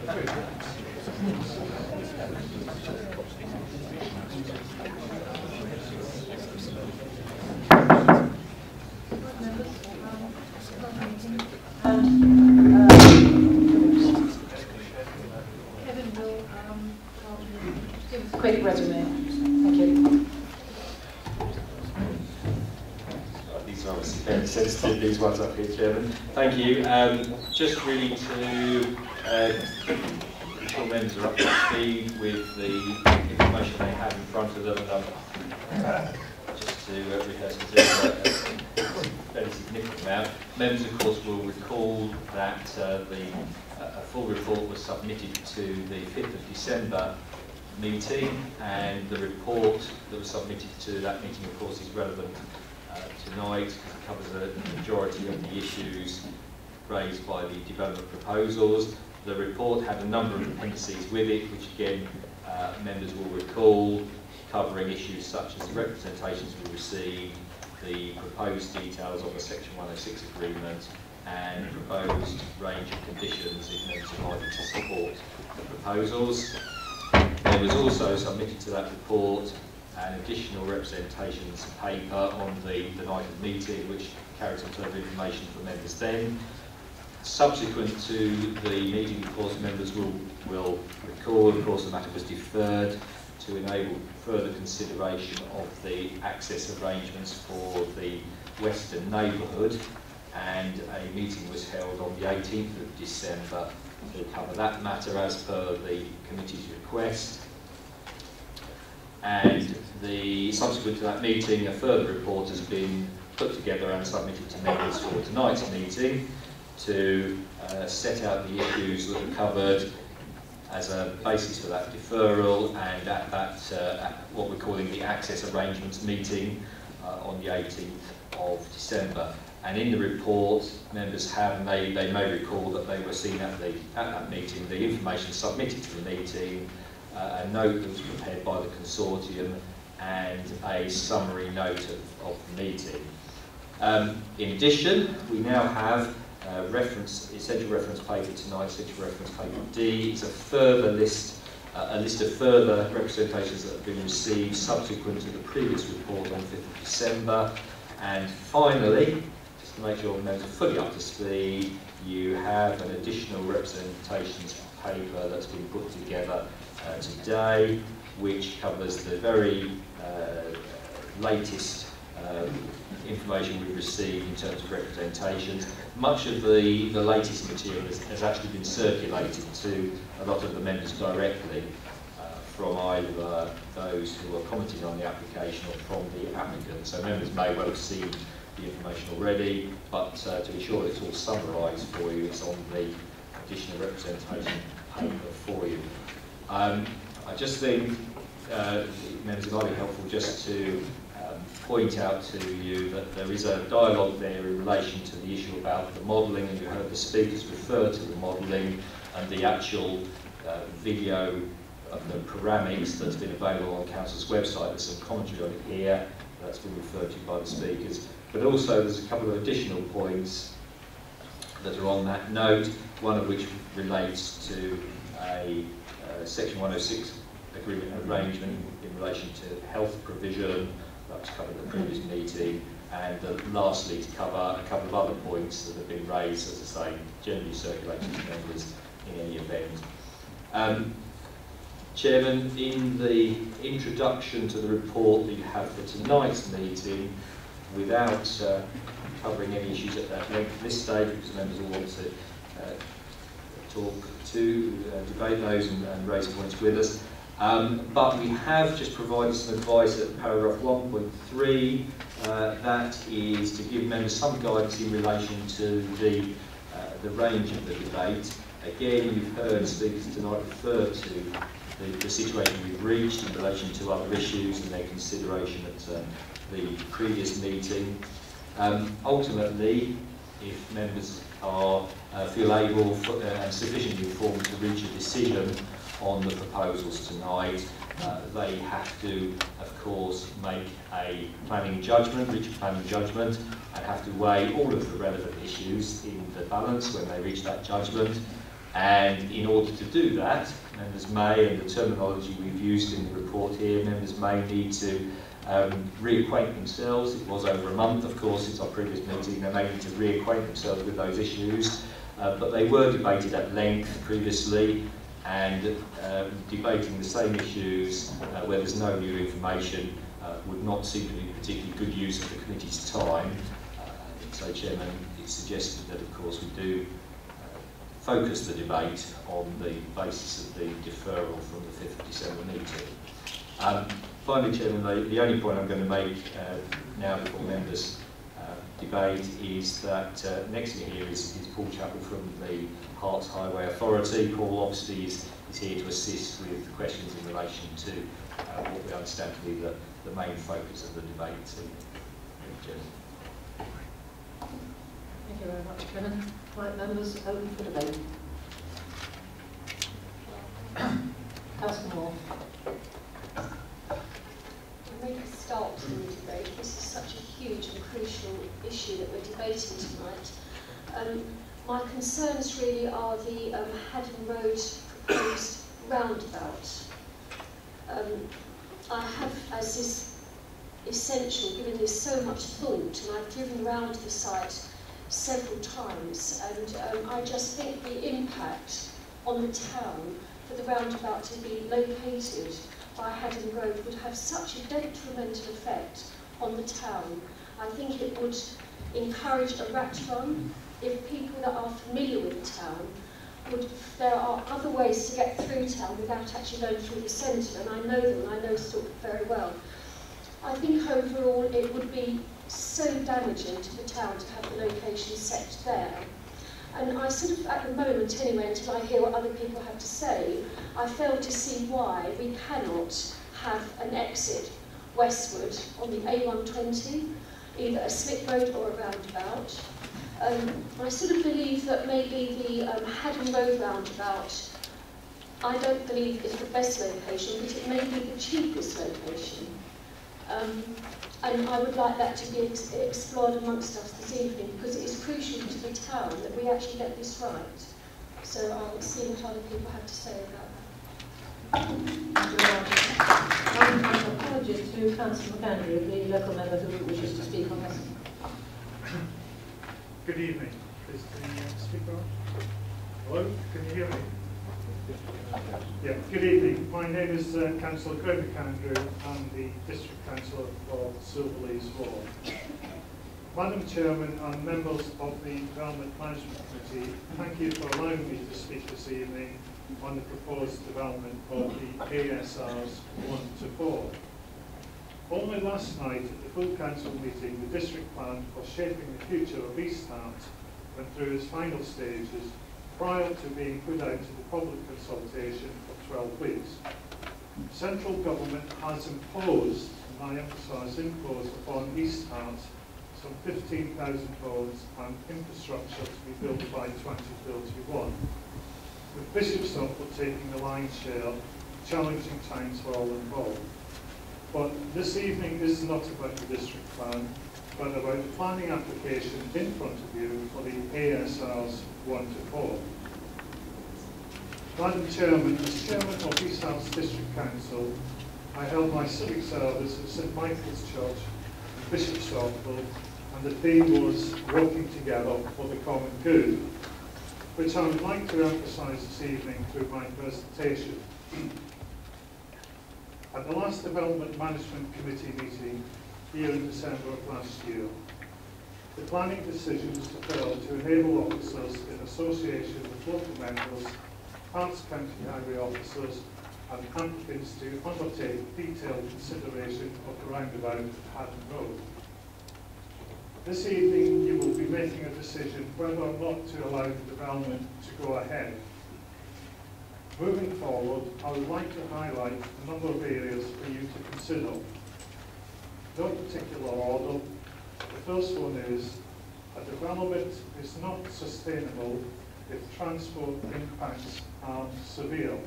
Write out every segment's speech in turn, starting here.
Kevin will give us a quick resume. Thank you. These are obviously fairly sensitive, these ones up here, Chairman. Thank you. Just really to ensure members are up to speed with the information they have in front of them, and just to rehearse a fairly significant amount. Members, of course, will recall that a full report was submitted to the 5th of December meeting, and the report that was submitted to that meeting, of course, is relevant tonight because it covers the majority of the issues raised by the development proposals. The report had a number of appendices with it, which again members will recall, covering issues such as the representations we received, the proposed details of the Section 106 agreement, and proposed range of conditions if members are likely to support the proposals. There was also submitted to that report an additional representations paper on the night of the meeting, which carried some further information for members then. Subsequent to the meeting, of course, members will recall, of course, the matter was deferred to enable further consideration of the access arrangements for the western neighbourhood, and a meeting was held on the 18th of December to cover that matter as per the committee's request. And subsequent to that meeting, a further report has been put together and submitted to members for tonight's meeting to set out the issues that are covered as a basis for that deferral, and at that what we're calling the access arrangements meeting on the 18th of December. And in the report, members have, and they may recall that they were seen at that meeting, the information submitted to the meeting, a note that was prepared by the consortium, and a summary note of the meeting. In addition, we now have essential reference paper tonight, essential reference paper D. It's a list of further representations that have been received subsequent to the previous report on 5th of December. And finally, just to make sure members are fully up to speed, you have an additional representations paper that's been put together today, which covers the very latest information we've received in terms of representations. Much of the latest material has actually been circulated to a lot of the members directly from either those who are commenting on the application or from the applicant. So members may well have seen the information already, but to be sure it's all summarised for you, it's on the additional representation paper for you. I just think members, it might be helpful just to point out to you that there is a dialogue there in relation to the issue about the modelling, and you heard the speakers refer to the modelling and the actual video of the panoramics that's been available on Council's website. There's some commentary on it here that's been referred to by the speakers, but also there's a couple of additional points that are on that note, one of which relates to a Section 106 agreement arrangement in relation to health provision. That was covered at the previous meeting, and lastly to cover a couple of other points that have been raised, as I say, generally circulated to members in any event. Chairman, in the introduction to the report that you have for tonight's meeting, without covering any issues at length at this stage, because members will want to debate those and raise points with us. But we have just provided some advice at paragraph 1.3, that is to give members some guidance in relation to the range of the debate. Again, you've heard speakers tonight refer to the situation we've reached in relation to other issues and their consideration at the previous meeting. Ultimately, if members feel able and sufficiently informed to reach a decision on the proposals tonight, they have to, of course, make a planning judgment, reach a planning judgment, and have to weigh all of the relevant issues in the balance when they reach that judgment. And in order to do that, members may, and the terminology we've used in the report here, members may need to reacquaint themselves. It was over a month, of course, since our previous meeting. They may need to reacquaint themselves with those issues, but they were debated at length previously, and debating the same issues where there's no new information would not seem to be particularly good use of the committee's time. So, Chairman, it's suggested that, of course, we do focus the debate on the basis of the deferral from the 5th of December meeting. Finally, Chairman, the only point I'm going to make now before members debate is that next to me here is Paul Chappell from the Herts Highway Authority. Paul obviously is here to assist with questions in relation to what we understand to be the main focus of the debate. Thank you very much, Chairman. Right, members, open for debate. Councillor Moore. I'll make a start to the debate. This is such a huge and crucial issue that we're debating tonight. My concerns really are the Haddon Road proposed roundabout. I have, as is essential, given this so much thought, and I've driven round the site several times, and I just think the impact on the town for the roundabout to be located by Haddon Road would have such a detrimental effect on the town. I think it would encourage a rat run. If people that are familiar with the town there are other ways to get through town without actually going through the centre, and I know them, and I know Stortford very well. I think overall it would be so damaging to the town to have the location set there. And I sort of, at the moment anyway, until I hear what other people have to say, I fail to see why we cannot have an exit westward on the A120, either a slip road or a roundabout. I sort of believe that maybe the Haddon Road roundabout, I don't believe is the best location, but it may be the cheapest location. And I would like that to be explored amongst us this evening, because it is crucial to the town that we actually get this right. So I'll see what other people have to say about that. Apologies to Councillor McAndrew, the local member who wishes to speak on this. Good evening. Is the speaker on? Hello, can you hear me? Yeah, good evening. My name is Councillor Greg McAndrew. I'm the District Councillor for Silverlees Ward. Madam Chairman and members of the Development Management Committee, thank you for allowing me to speak this evening on the proposed development of the ASRs 1 to 4. Only last night at the full council meeting, the district plan for shaping the future of East Herts went through its final stages prior to being put out to the public consultation for 12 weeks. Central government has imposed, and I emphasise imposed, upon East Herts some 15,000 roads and infrastructure to be built by 2031, with Bishopstortford taking the lion's share, challenging times for all involved. But this evening is not about the district plan, but about the planning application in front of you for the ASRs 1 to 4. Madam Chairman, as Chairman of East Herts District Council, I held my civic service at St Michael's Church in Bishopstortford, and the theme was working together for the common good, which I would like to emphasise this evening through my presentation. At the last Development Management Committee meeting here in December of last year, the planning decision was deferred to enable officers in association with local members, Herts County Highway officers and applicants to undertake detailed consideration of the roundabout at Haddon Road. This evening you will be making a decision whether or not to allow the development to go ahead. Moving forward, I would like to highlight a number of areas for you to consider. No particular order. The first one is, a development is not sustainable if transport impacts are severe.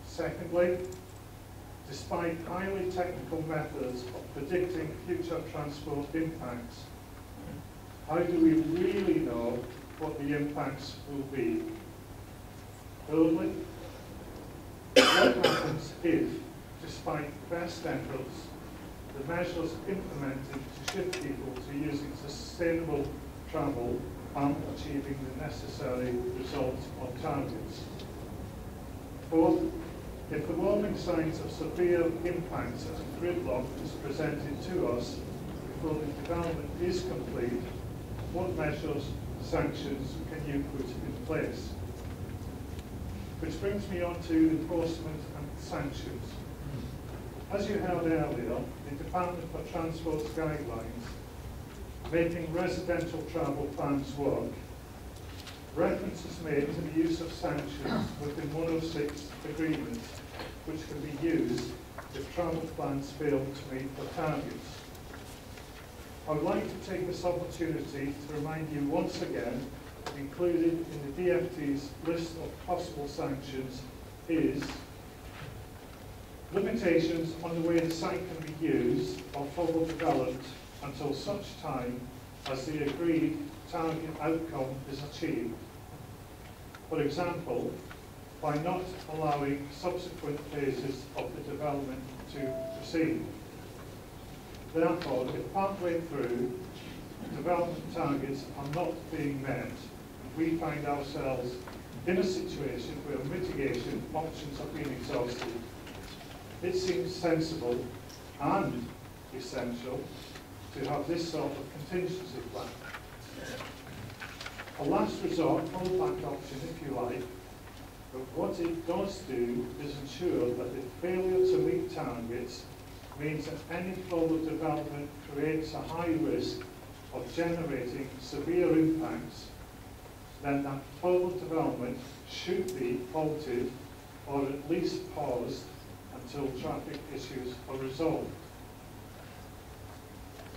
Secondly, despite highly technical methods of predicting future transport impacts, how do we really know what the impacts will be? Thirdly, what happens if, despite best efforts, the measures implemented to shift people to using sustainable travel aren't achieving the necessary results or targets? Fourth, if the warning signs of severe impacts and gridlock is presented to us before the development is complete, what measures, sanctions can you put in place? Which brings me on to enforcement and sanctions. As you heard earlier, the Department for Transport's guidelines, making residential travel plans work, reference is made to the use of sanctions within 106 agreements, which can be used if travel plans fail to meet the targets. I would like to take this opportunity to remind you once again that included in the DFT's list of possible sanctions is limitations on the way the site can be used or further developed until such time as the agreed target outcome is achieved. For example, by not allowing subsequent phases of the development to proceed. Therefore, if partway through development targets are not being met, we find ourselves in a situation where mitigation options have been exhausted, it seems sensible and essential to have this sort of contingency plan. A last resort, fallback option if you like, but what it does do is ensure that if failure to meet targets means that any further development creates a high risk of generating severe impacts, then that further development should be halted or at least paused until traffic issues are resolved.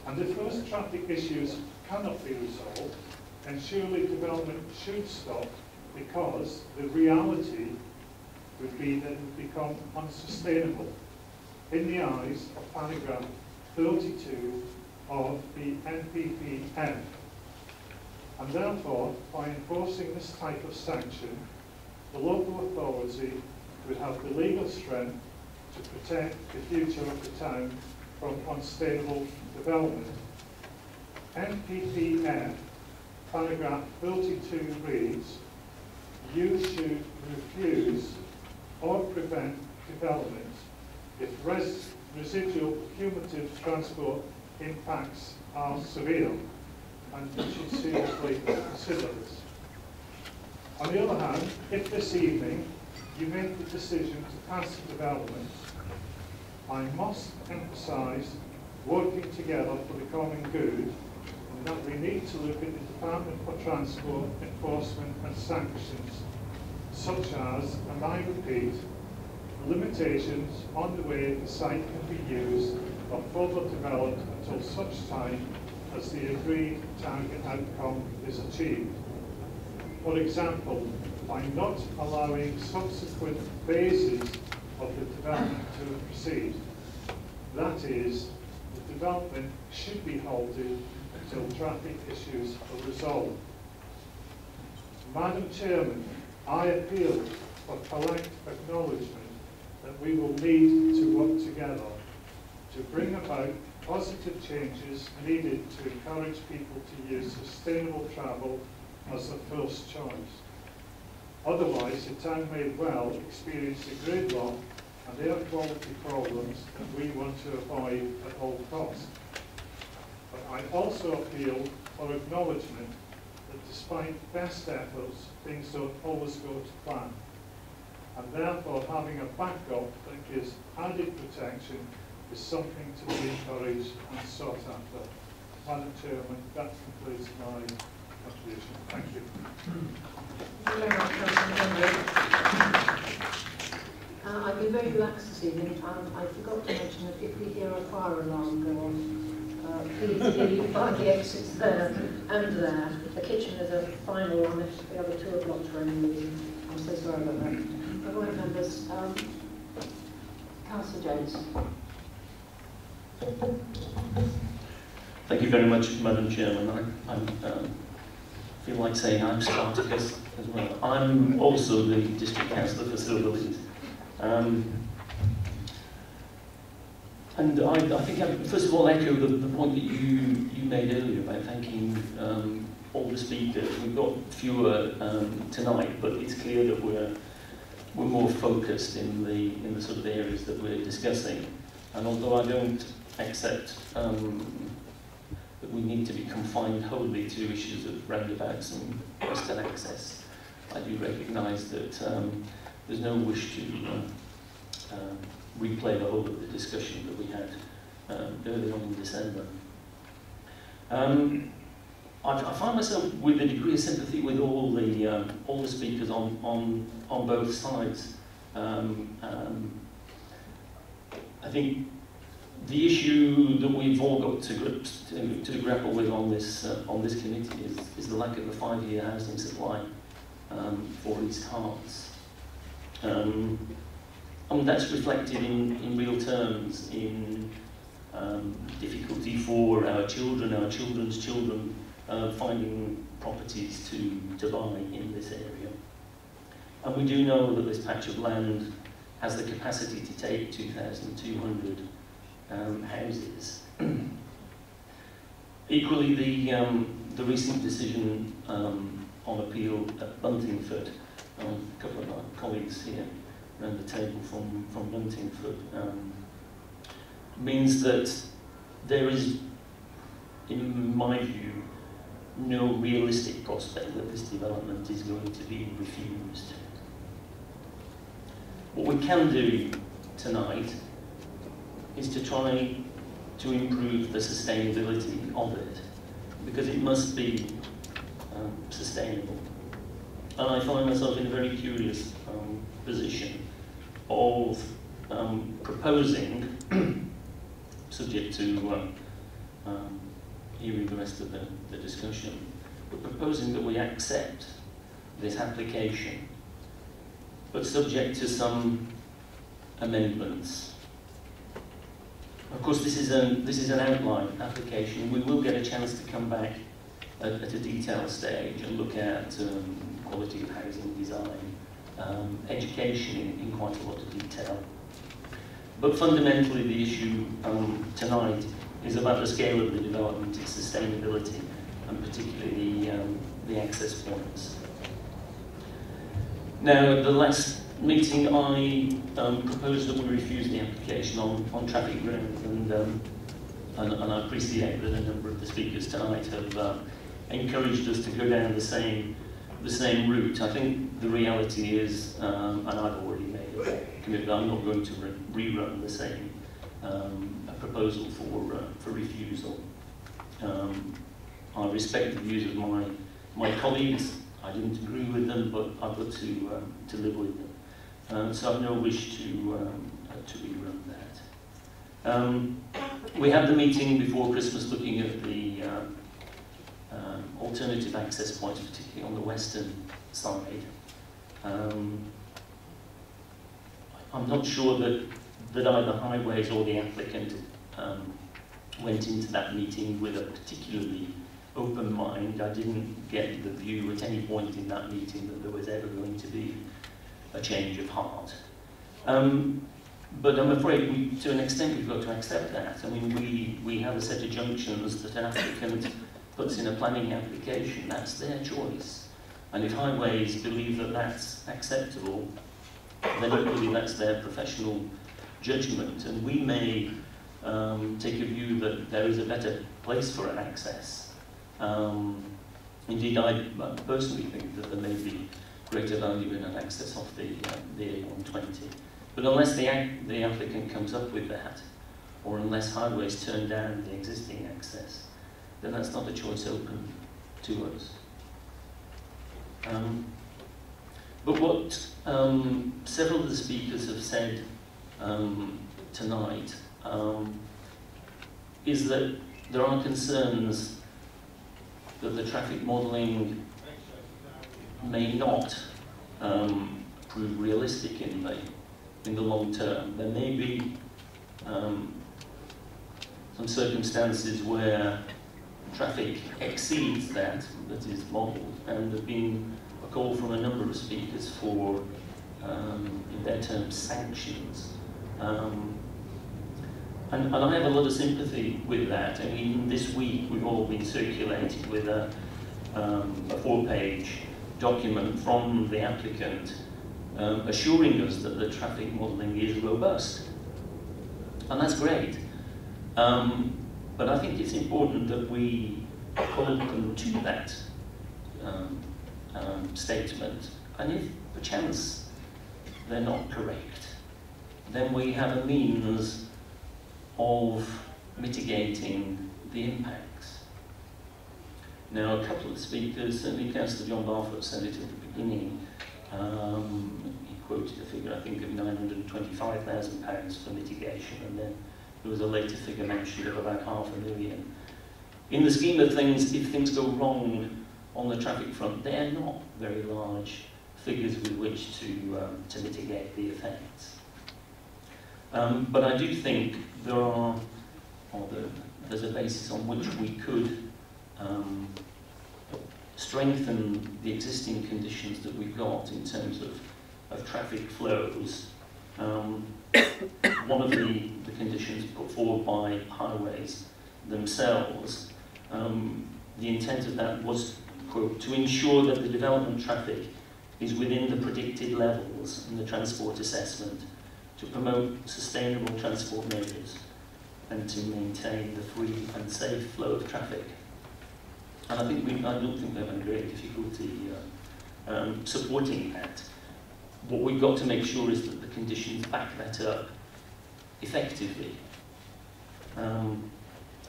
And if those traffic issues cannot be resolved, then surely development should stop, because the reality would be that it would become unsustainable in the eyes of paragraph 32 of the NPPF. And therefore, by enforcing this type of sanction, the local authority would have the legal strength to protect the future of the town from unsustainable development. NPPF paragraph 32 reads, you should refuse or prevent development if residual cumulative transport impacts are severe, and you should seriously consider this. On the other hand, if this evening you make the decision to pass the development, I must emphasise working together for the common good, and that we need to look at the Department for Transport enforcement and sanctions, such as, and I repeat, limitations on the way the site can be used or further developed until such time as the agreed target outcome is achieved. For example, by not allowing subsequent phases of the development to proceed. That is, the development should be halted until traffic issues are resolved. Madam Chairman, I appeal for polite acknowledgement that we will need to work together to bring about positive changes needed to encourage people to use sustainable travel as a first choice. Otherwise, the town may well experience the gridlock and air quality problems that we want to avoid at all costs. But I also appeal for acknowledgement that despite best efforts, things don't always go to plan. And therefore, having a backup that gives added protection is something to be encouraged and sought after. Madam Chairman, that concludes my contribution. Thank you. Thank you very much, Councillor Henry. I've been very relaxed this evening. I forgot to mention that if we hear a fire alarm go off, please leave find the exits there and there. The kitchen is a final one if the other two are blocked for any reason. I'm so sorry about that. Right, members. Councillor Jones. Thank you very much, Madam Chairman. I feel like saying I'm Spartacus. as well. I'm also the District Councillor for Silverlees. And I think I first of all echo the point that you made earlier about thanking all the speakers. We've got fewer tonight, but it's clear that we're more focused in the sort of areas that we're discussing. And although I don't accept that we need to be confined wholly to issues of roundabouts and western access, I do recognise that there's no wish to replay the whole of the discussion that we had early on in December. I find myself with a degree of sympathy with all the speakers on both sides. I think the issue that we've all got to grapple with on this committee is the lack of a 5-year housing supply for East Herts. And that's reflected in real terms in difficulty for our children, our children's children, finding properties to buy in this area. And we do know that this patch of land has the capacity to take 2,200 houses. Equally, the recent decision on appeal at Buntingford, a couple of our colleagues here around the table from Buntingford, means that there is, in my view, no realistic prospect that this development is going to be refused. What we can do tonight is to try to improve the sustainability of it, because it must be sustainable. And I find myself in a very curious position of proposing, subject to hearing the rest of the discussion, but proposing that we accept this application, but subject to some amendments. Of course, this is an outline application. We will get a chance to come back at a detailed stage and look at quality of housing design, education in quite a lot of detail. But fundamentally, the issue tonight is about the scale of the development, its sustainability, and particularly the access points. Now, at the last meeting, I proposed that we refuse the application on traffic grounds, and I appreciate that a number of the speakers tonight have encouraged us to go down the same route. I think the reality is, and I've already made a commitment, I'm not going to rerun the same proposal for refusal. I respect the views of my colleagues. I didn't agree with them, but I've got to live with them. So I've no wish to rerun that. We had the meeting before Christmas looking at the alternative access points, particularly on the western side. I'm not sure that either Highways or the applicant went into that meeting with a particularly open mind. I didn't get the view at any point in that meeting that there was ever going to be a change of heart. But I'm afraid, to an extent, we've got to accept that. I mean, we have a set of junctions that an applicant puts in a planning application. That's their choice. And if Highways believe that that's acceptable, then equally that's their professional judgment. And we may take a view that there is a better place for an access. Indeed, I personally think that there may be greater value in an access off the A120. But unless the applicant comes up with that, or unless Highways turn down the existing access, then that's not a choice open to us. But what several of the speakers have said tonight is that there are concerns that the traffic modelling may not prove realistic in the long term. There may be some circumstances where traffic exceeds that is modelled, and there have been a call from a number of speakers for, in their terms, sanctions. And I have a lot of sympathy with that. I mean, this week we've all been circulated with a 4-page document from the applicant assuring us that the traffic modelling is robust. And that's great. But I think it's important that we hold them to that statement. And if perchance they're not correct, then we have a means of mitigating the impacts. Now, a couple of speakers, certainly Councillor John Barfoot said it at the beginning, he quoted a figure, I think, of £925,000 for mitigation, and then there was a later figure mentioned of about £500,000. In the scheme of things, if things go wrong on the traffic front, they are not very large figures with which to mitigate the effects. But I do think there's a basis on which we could strengthen the existing conditions that we've got in terms of traffic flows. One of the conditions put forward by highways themselves, the intent of that was, quote, to ensure that the development traffic is within the predicted levels in the transport assessment, to promote sustainable transport measures and to maintain the free and safe flow of traffic. And I don't think we have any great difficulty supporting that. What we've got to make sure is that the conditions back that up effectively.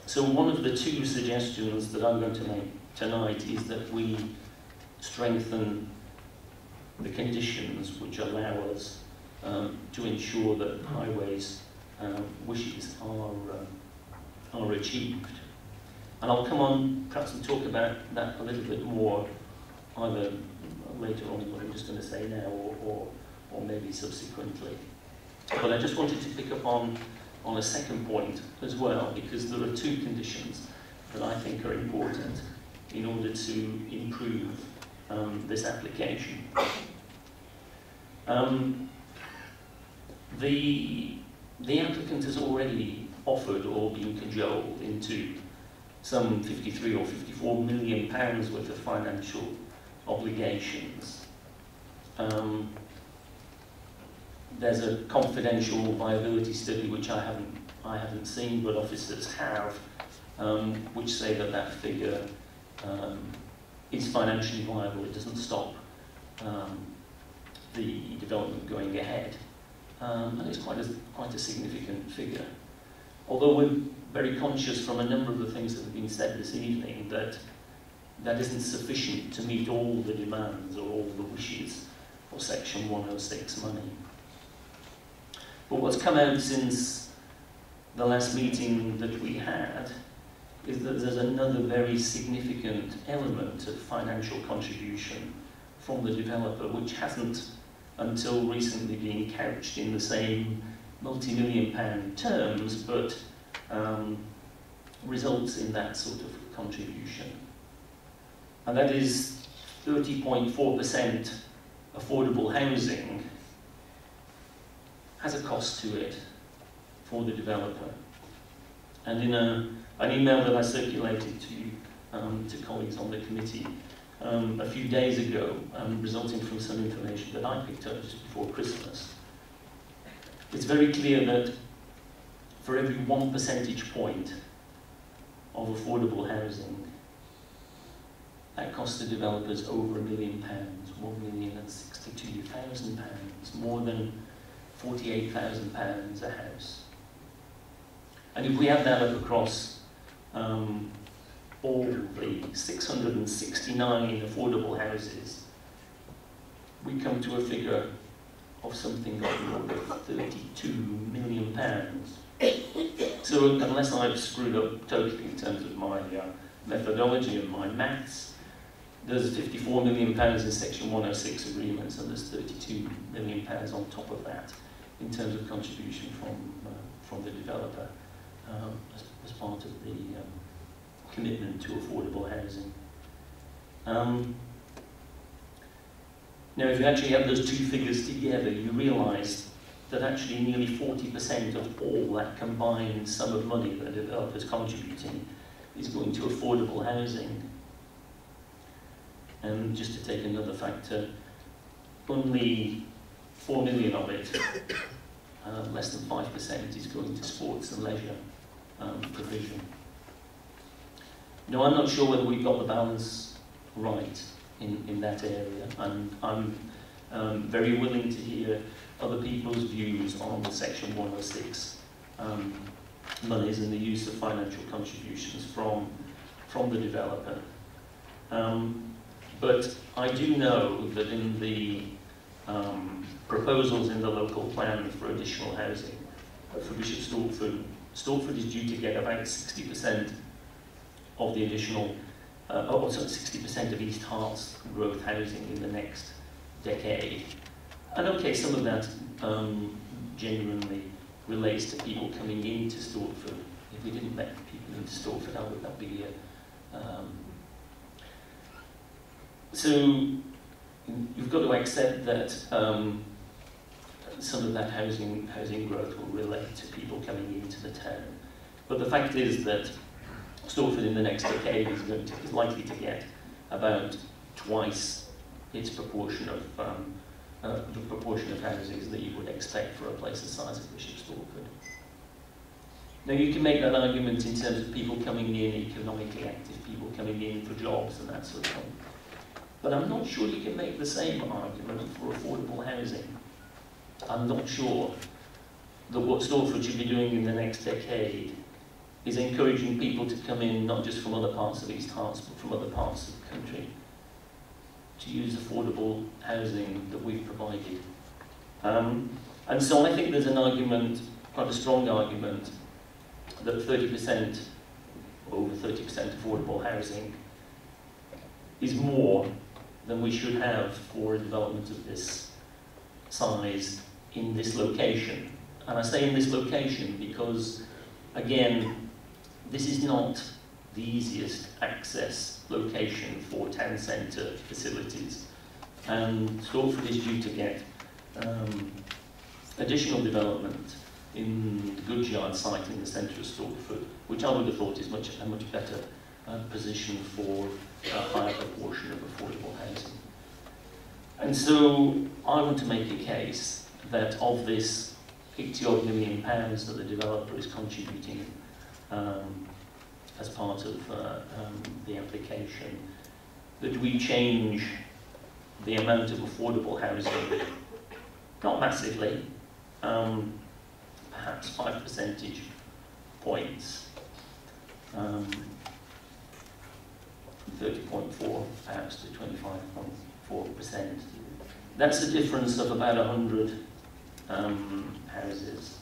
So one of the two suggestions that I'm going to make tonight is that we strengthen the conditions which allow us to ensure that highways wishes are achieved. And I'll come on perhaps and talk about that a little bit more either later on, what I'm just going to say now, or maybe subsequently. But I just wanted to pick up on a second point as well, because there are two conditions that I think are important in order to improve this application. The applicant has already offered or been cajoled into some 53 or 54 million pounds worth of financial obligations. There's a confidential viability study which I haven't seen, but officers have, which say that that figure is financially viable. It doesn't stop the development going ahead, and it's quite a significant figure. Although we're very conscious from a number of the things that have been said this evening that that isn't sufficient to meet all the demands or all the wishes for Section 106 money. But what's come out since the last meeting that we had is that there's another very significant element of financial contribution from the developer, which hasn't until recently been couched in the same multi-million-pound terms, but results in that sort of contribution. And that is 30.4% affordable housing has a cost to it for the developer. And in an email that I circulated to colleagues on the committee a few days ago, resulting from some information that I picked up just before Christmas, it's very clear that for every 1 percentage point of affordable housing, that costs the developers over £1 million, £1,062,000, more than £48,000 a house. And if we add that up across all the 669 affordable houses, we come to a figure of something like £32 million. So unless I've screwed up totally in terms of my methodology and my maths, there's £54 million in Section 106 agreements, and there's £32 million on top of that in terms of contribution from the developer as part of the commitment to affordable housing. Now, if you actually have those two figures together, you realise that actually nearly 40% of all that combined sum of money that a developer is contributing is going to affordable housing. And just to take another factor, only 4 million of it, less than 5%, is going to sports and leisure provision. Now, I'm not sure whether we've got the balance right in that area, and I'm very willing to hear other people's views on the Section 106 monies and the use of financial contributions from the developer. But I do know that in the proposals in the local plan for additional housing for Bishop Stortford, Stortford is due to get about 60% of the additional, 60% of East Herts growth housing in the next decade. And okay, some of that genuinely relates to people coming into Stortford. If we didn't let people into Stortford, how would that be? So you've got to accept that some of that housing growth will relate to people coming into the town. But the fact is that Stortford in the next decade is likely to get about twice its proportion of the proportion of houses that you would expect for a place the size of Bishop Stortford. Now, you can make that argument in terms of people coming in, economically active people coming in for jobs and that sort of thing. But I'm not sure you can make the same argument for affordable housing. I'm not sure that what Stortford should be doing in the next decade is encouraging people to come in, not just from other parts of East Herts, but from other parts of the country, to use affordable housing that we've provided. And so I think there's an argument, quite a strong argument, that 30%, over 30% affordable housing is more than we should have for a development of this size in this location. And I say in this location because, again, this is not the easiest access location for town centre facilities. And Stortford is due to get additional development in the goods yard site in the centre of Stortford, which I would have thought is a much better position for a higher proportion of affordable housing. And so I want to make a case that of this £80-odd million that the developer is contributing as part of the application, that we change the amount of affordable housing, not massively, perhaps 5 percentage points, 30.4 perhaps to 25.4%. That's a difference of about 100 houses.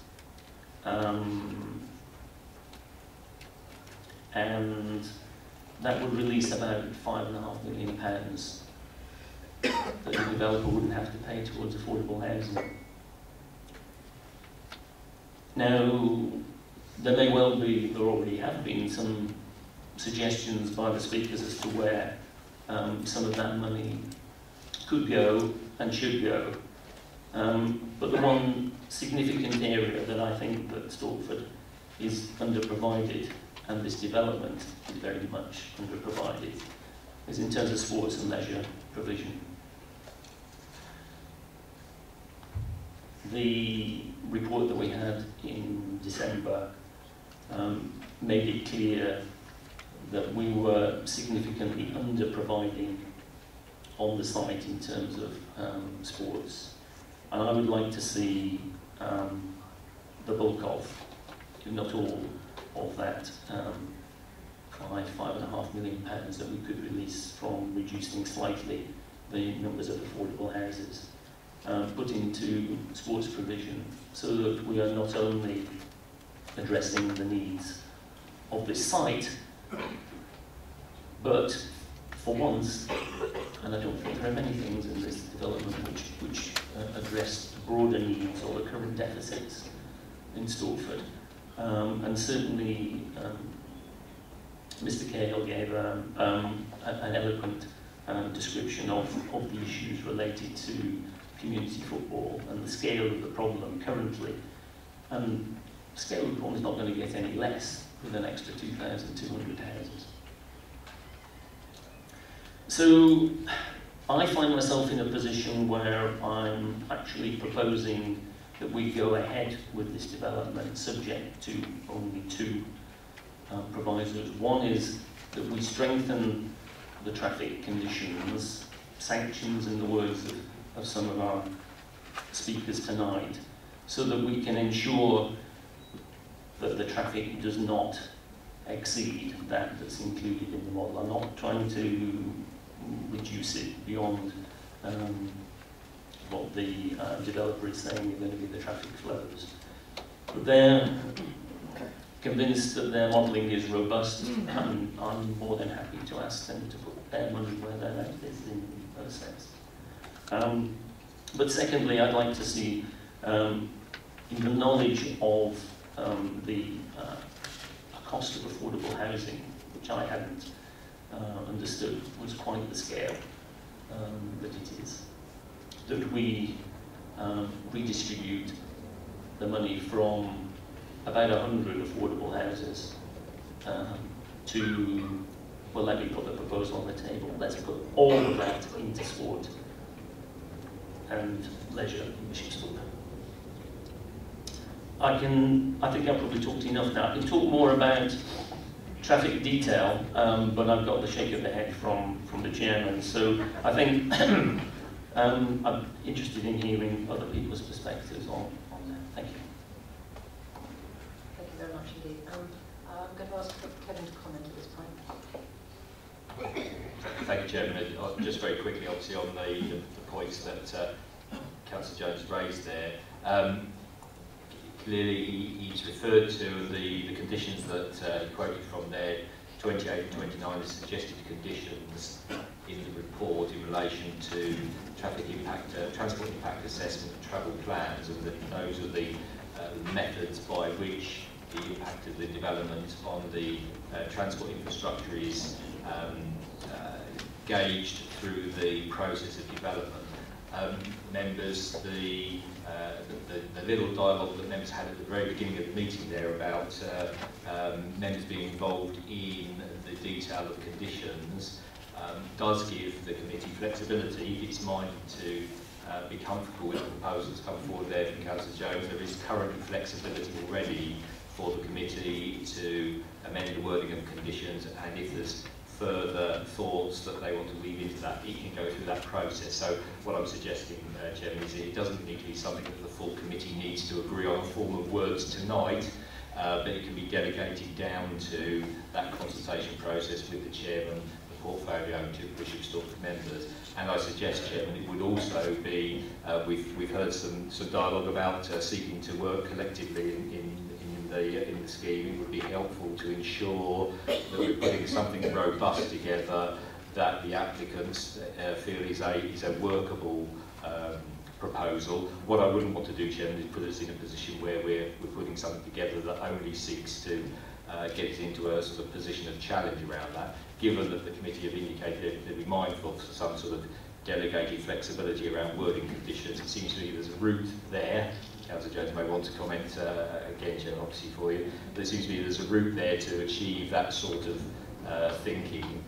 And that would release about £5.5 million that the developer wouldn't have to pay towards affordable housing. Now, there may well be, there already have been, some suggestions by the speakers as to where some of that money could go and should go. But the one significant area that I think that Stortford is underprovided, and this development is very much underprovided, is in terms of sports and leisure provision. The report that we had in December made it clear that we were significantly under-providing on the site in terms of sports. And I would like to see the bulk of, if not all, of that £5.5 million that we could release from reducing slightly the numbers of affordable houses, put into sports provision, so that we are not only addressing the needs of this site, but for once, and I don't think there are many things in this development which address broader needs or the current deficits in Stortford. And certainly Mr. Cahill gave an eloquent description of the issues related to community football and the scale of the problem currently. And the scale of the problem is not going to get any less with an extra 2,200 houses. So I find myself in a position where I'm actually proposing that we go ahead with this development subject to only two provisos. One is that we strengthen the traffic conditions, sanctions in the words of some of our speakers tonight, so that we can ensure that the traffic does not exceed that's included in the model. I'm not trying to reduce it beyond what the developer is saying are going to be the traffic flows. But they're convinced that their modelling is robust, and I'm more than happy to ask them to put their money where their mouth is in that sense. But secondly, I'd like to see, in the knowledge of the cost of affordable housing, which I hadn't understood was quite the scale that it is, that we redistribute the money from about 100 affordable houses to, well, let me put the proposal on the table. Let's put all of that into sport and leisure in Bishopsthorpe. I think I've probably talked enough now. I can talk more about traffic detail, but I've got the shake of the head from the chairman. So I think I'm interested in hearing other people's perspectives on that. Thank you. Thank you very much indeed. I'm going to ask Kevin to comment at this point. Thank you, Chairman. Just very quickly, obviously, on the points that Councillor Jones raised there. Clearly, he's referred to the conditions that he quoted from there, 28 and 29, the suggested conditions in the report in relation to traffic impact, transport impact assessment and travel plans, and that those are the methods by which the impact of the development on the transport infrastructure is gauged through the process of development. Members, the little dialogue that members had at the very beginning of the meeting there about members being involved in the detail of conditions does give the committee flexibility if it's minded to be comfortable with the proposals come forward there from Councillor Jones. There is currently flexibility already for the committee to amend the wording of conditions, and if there's further thoughts that they want to weave into that, it can go through that process. So what I'm suggesting, Chairman, is it doesn't need to be something that the full committee needs to agree on a form of words tonight, but it can be delegated down to that consultation process with the Chairman, the portfolio, to Bishopsthorpe members. And I suggest, Chairman, it would also be, we've heard some dialogue about seeking to work collectively in the scheme. It would be helpful to ensure that we're putting something robust together that the applicants feel is a workable proposal. What I wouldn't want to do, Chairman, is put us in a position where we're putting something together that only seeks to get us into a sort of position of challenge around that, given that the committee have indicated they'd be mindful of some sort of delegated flexibility around wording conditions. It seems to me there's a route there. Councillor Jones may want to comment again, Chair, obviously for you. But it seems to me there's a route there to achieve that sort of thinking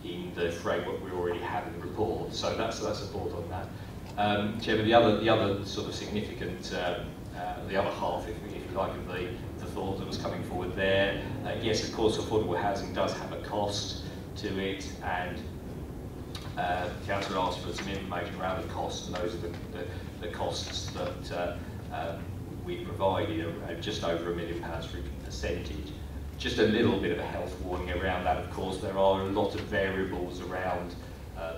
in the framework we already have in the report. So that's support on that. Chairman, the other sort of significant, the other half, if you like, of the thought that was coming forward there. Yes, of course, affordable housing does have a cost to it, and Councillor asked for some information around the costs, and those are the costs that we provided, just over £1 million for a percentage. Just a little bit of a health warning around that, of course. There are a lot of variables around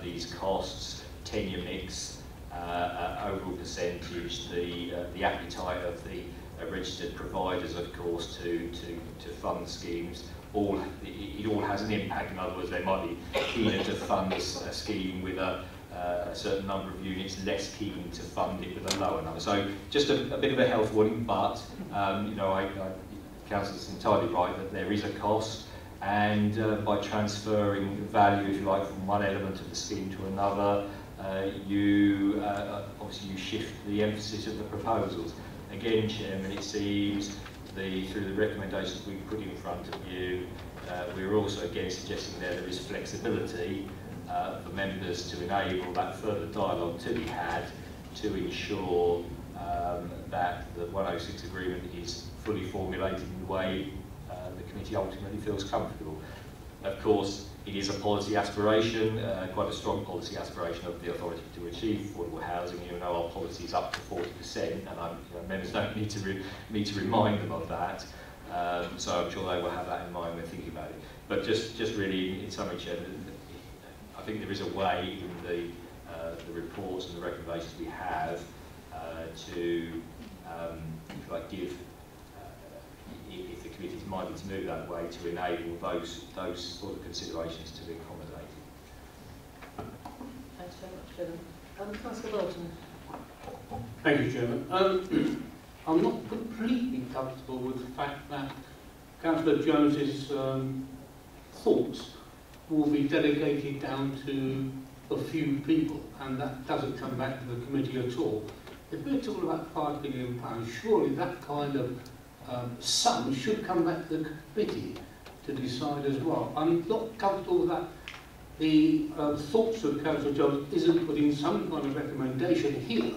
these costs, tenure mix, overall percentage, the appetite of the registered providers, of course, to fund schemes. It all has an impact. In other words, they might be keener to fund a scheme with a certain number of units, less keen to fund it with a lower number. So just a bit of a health warning, but you know, Councillor's entirely right that there is a cost. and by transferring value, if you like, from one element of the scheme to another, obviously you shift the emphasis of the proposals. Again, Chairman, it seems through the recommendations we put in front of you, we're also again suggesting there is flexibility for members to enable that further dialogue to be had to ensure that the 106 agreement is fully formulated in the way the committee ultimately feels comfortable. Of course, it is a policy aspiration, quite a strong policy aspiration of the authority to achieve affordable housing. You know, our policy is up to 40%, and members don't need to remind them of that. So I'm sure they will have that in mind when thinking about it. But just really, in summary, Chairman, I think there is a way in the reports and the recommendations we have to, if you like, give. If the committee is minded to move that way, to enable those sort of considerations to be accommodated. Thanks very much, Chairman. Councillor Bolton. Thank you, Chairman. I'm not completely comfortable with the fact that Councillor Jones's thoughts will be delegated down to a few people, and that doesn't come back to the committee at all. If we're talking about £5 million, surely that kind of sum should come back to the committee to decide as well. I'm not comfortable that the thoughts of Councillor Jones isn't putting some kind of recommendation here,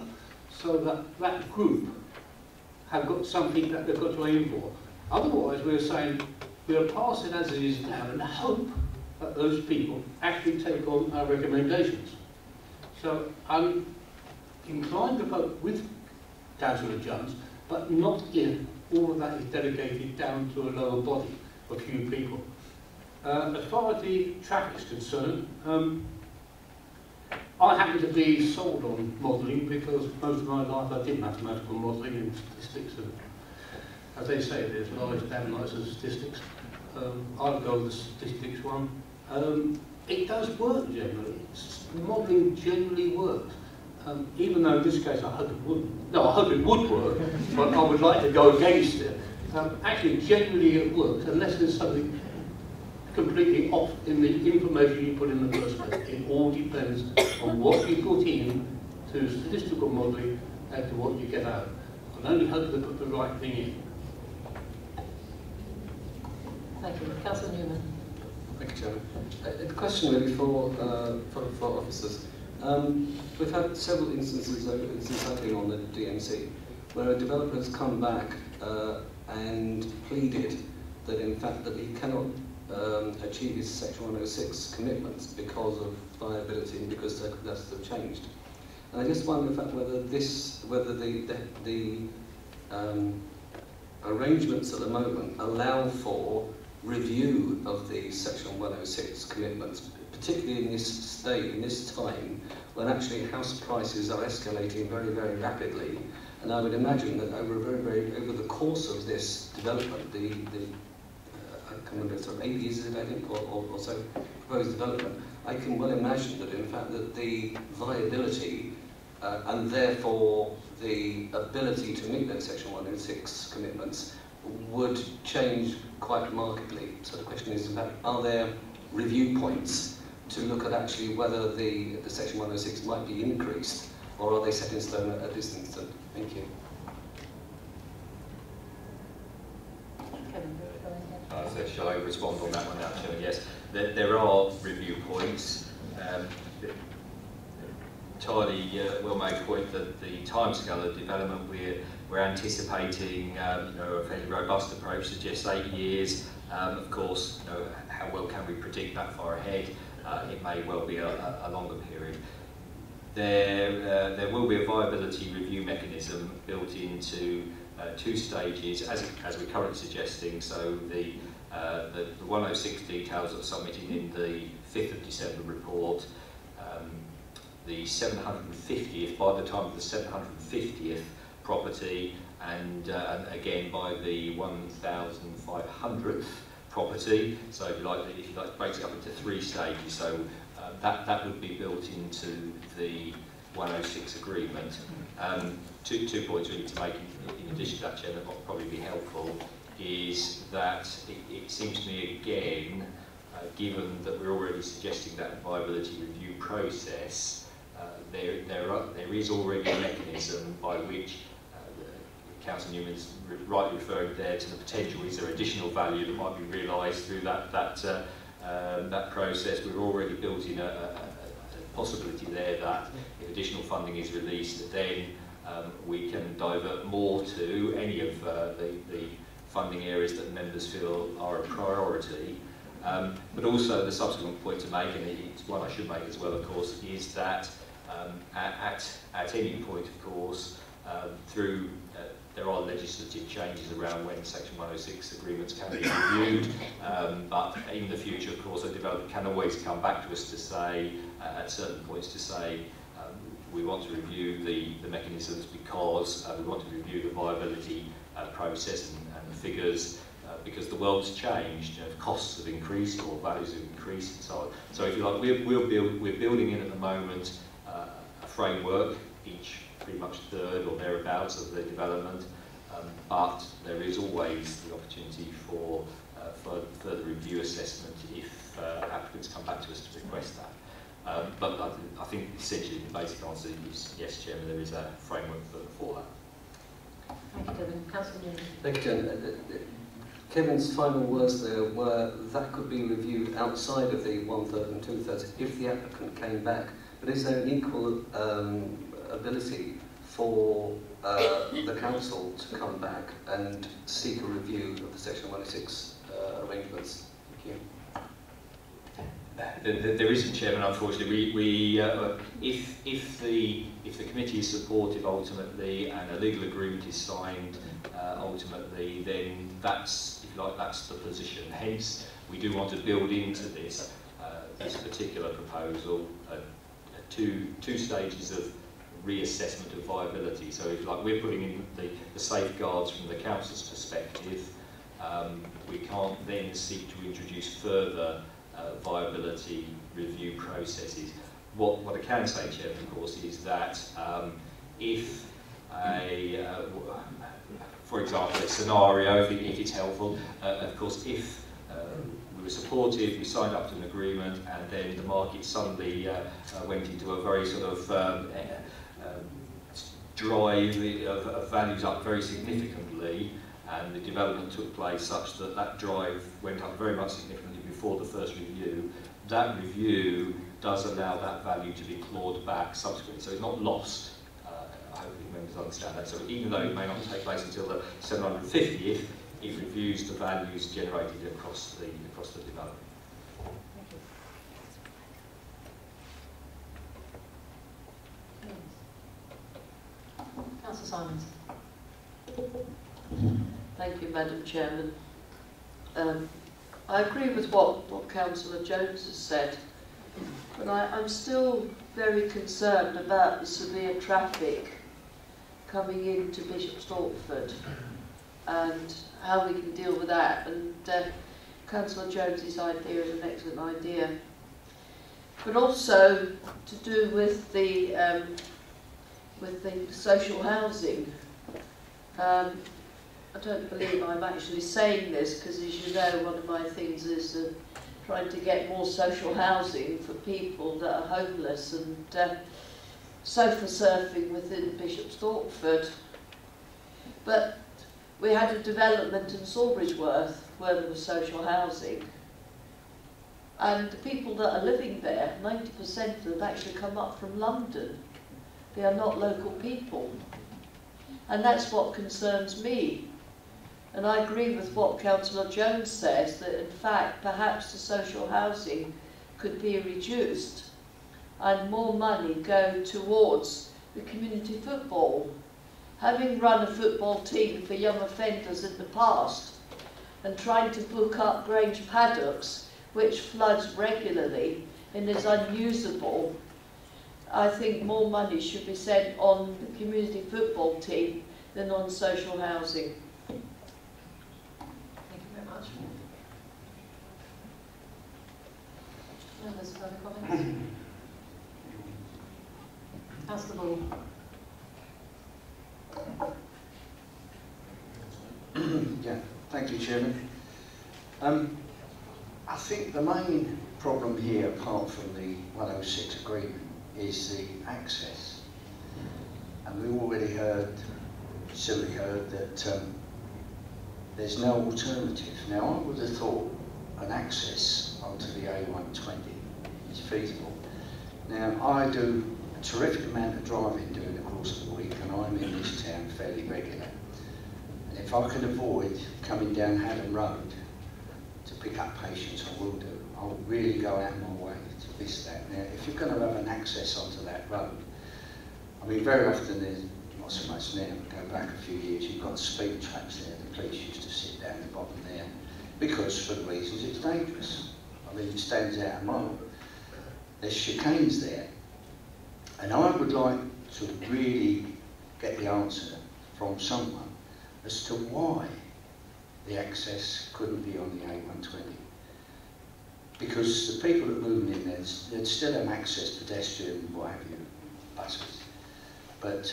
so that that group have got something that they've got to aim for. Otherwise, we're saying we'll pass it as it is now and hope that those people actually take on our recommendations. So I'm inclined to vote with Councillor Jones, but not if all of that is delegated down to a lower body, a few people. As far as the traffic is concerned, I happen to be sold on modelling because most of my life I did mathematical modelling and statistics, and as they say, there's lies, damn lies and statistics. I'll go with the statistics one. It does work generally. Modelling generally works. Even though in this case I hope it wouldn't. No, I hope it would work, but I would like to go against it. Actually, generally it works, unless there's something completely off in the information you put in the first place. It all depends on what you put in to statistical modelling and to what you get out. I only hope they put the right thing in. Thank you. Councillor Newman. Thank you, Chairman. A question really for officers. We've had several instances since I've been on the DMC where a developer has come back and pleaded that in fact that he cannot achieve his Section 106 commitments because of viability and because circumstances have changed. And I just wonder in fact whether the arrangements at the moment allow for review of the Section 106 commitments, particularly in this time when actually house prices are escalating very, very rapidly. And I would imagine that over the course of this development, I can't remember, sort of 8 years, I think, or so, proposed development, I can well imagine that in fact that the viability and therefore the ability to meet those Section 106 commitments would change quite markedly. So the question is, in fact, are there review points to look at actually whether the Section 106 might be increased, or are they set in stone at this instant? Thank you. So shall I respond on that one now, Chairman? Yes, there are review points. Charlie will make a point that the timescale of development we're anticipating a fairly robust approach suggests 8 years. Of course, how well can we predict that far ahead? It may well be a longer period. There will be a viability review mechanism built into 2 stages, as we're currently suggesting. So the 106 details are submitted in the 5th of December report. The 750th, by the time of the 750th property, and again by the 1,500th property. So if you like, breaks it up into 3 stages. So that would be built into the 106 agreement. 2 points really to make in addition to that, Chair, that would probably be helpful is that it seems to me again, given that we're already suggesting that viability review process, there is already a mechanism by which Councillor Newman's rightly referring there to the potential. Is there additional value that might be realised through that process? We've already built in a possibility there that if additional funding is released, then we can divert more to any of the funding areas that members feel are a priority. But also the subsequent point to make, and it's one I should make as well, of course, is that at any point, of course, there are legislative changes around when Section 106 agreements can be reviewed, but in the future, of course, a developer can always come back to us to say, at certain points, to say, we want to review the mechanisms because we want to review the viability process and the figures, because the world's changed, costs have increased or values have increased and so on. So if you like, we're building in at the moment a framework, each pretty much third or thereabouts of the development, but there is always the opportunity for further review assessment if applicants come back to us to request that. But I think essentially the basic answer is yes, Chairman, there is a framework for that. Thank you, Kevin. Councillor Newman. Thank you, Chairman. Kevin's final words there were that could be reviewed outside of the 1/3 and 2/3 if the applicant came back. But is there an equal ability for the council to come back and seek a review of the Section 106 arrangements? Thank you. There isn't, Chairman, unfortunately. If the committee is supportive ultimately and a legal agreement is signed ultimately, then that's, if you like, that's the position. Hence, we do want to build into this particular proposal two stages of reassessment of viability. So if you like, we're putting in the safeguards from the council's perspective. We can't then seek to introduce further viability review processes. What I can say, Chairman, of course, is that if for example, a scenario, if it's helpful, of course, if we were supportive, we signed up to an agreement, and then the market suddenly went into a very sort of drive of values up very significantly, and the development took place such that that drive went up very much significantly before the first review. That review does allow that value to be clawed back subsequently, so it's not lost. I hope the members understand that. So even though it may not take place until the 750th, it reviews the values generated across the development. Councillor Simons. Thank you, Madam Chairman. I agree with what Councillor Jones has said, but I'm still very concerned about the severe traffic coming into Bishop Stortford and how we can deal with that. And Councillor Jones's idea is an excellent idea, but also to do with the social housing. I don't believe I'm actually saying this because, as you know, one of my things is trying to get more social housing for people that are homeless and sofa surfing within Bishop Stortford. But we had a development in Sawbridgeworth where there was social housing, and the people that are living there, 90% of them actually come up from London. They are not local people, and that's what concerns me. And I agree with what Councillor Jones says, that in fact perhaps the social housing could be reduced and more money go towards the community football. Having run a football team for young offenders in the past and trying to book up Grange paddocks, which floods regularly and is unusable, I think more money should be spent on the community football team than on social housing. Members, further comments? Councillor Ball. Yeah, Thank you, Chairman. I think the main problem here, apart from the 106 agreement, is the access. And we already silly heard that there's no alternative. Now, I would have thought an access onto the A120 is feasible. Now, I do a terrific amount of driving during the course of the week, and I'm in this town fairly regular. And if I can avoid coming down Haddon Road to pick up patients, I will do. I'll really go out of my way to miss that. Now, if you're going to have an access onto that road, I mean, very often there's, not so much now, but go back a few years, you've got speed traps there. The police used to sit down the bottom there because, for the reasons, it's dangerous. I mean, it stands out a mile. There's chicanes there. And I would like to really get the answer from someone as to why the access couldn't be on the A120. Because the people that move in there, they'd still have access, pedestrian, what have you, buses. But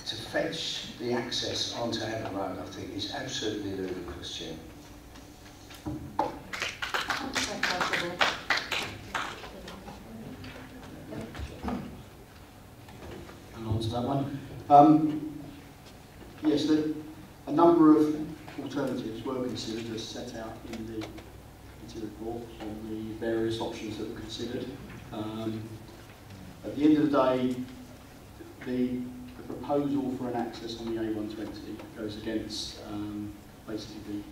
to fetch the access onto Haddon Road, I think, is absolutely ludicrous, Chairman. And on to that one. Yes, a number of alternatives were considered as set out in the report on the various options that were considered. At the end of the day, the proposal for an access on the A120 goes against basically the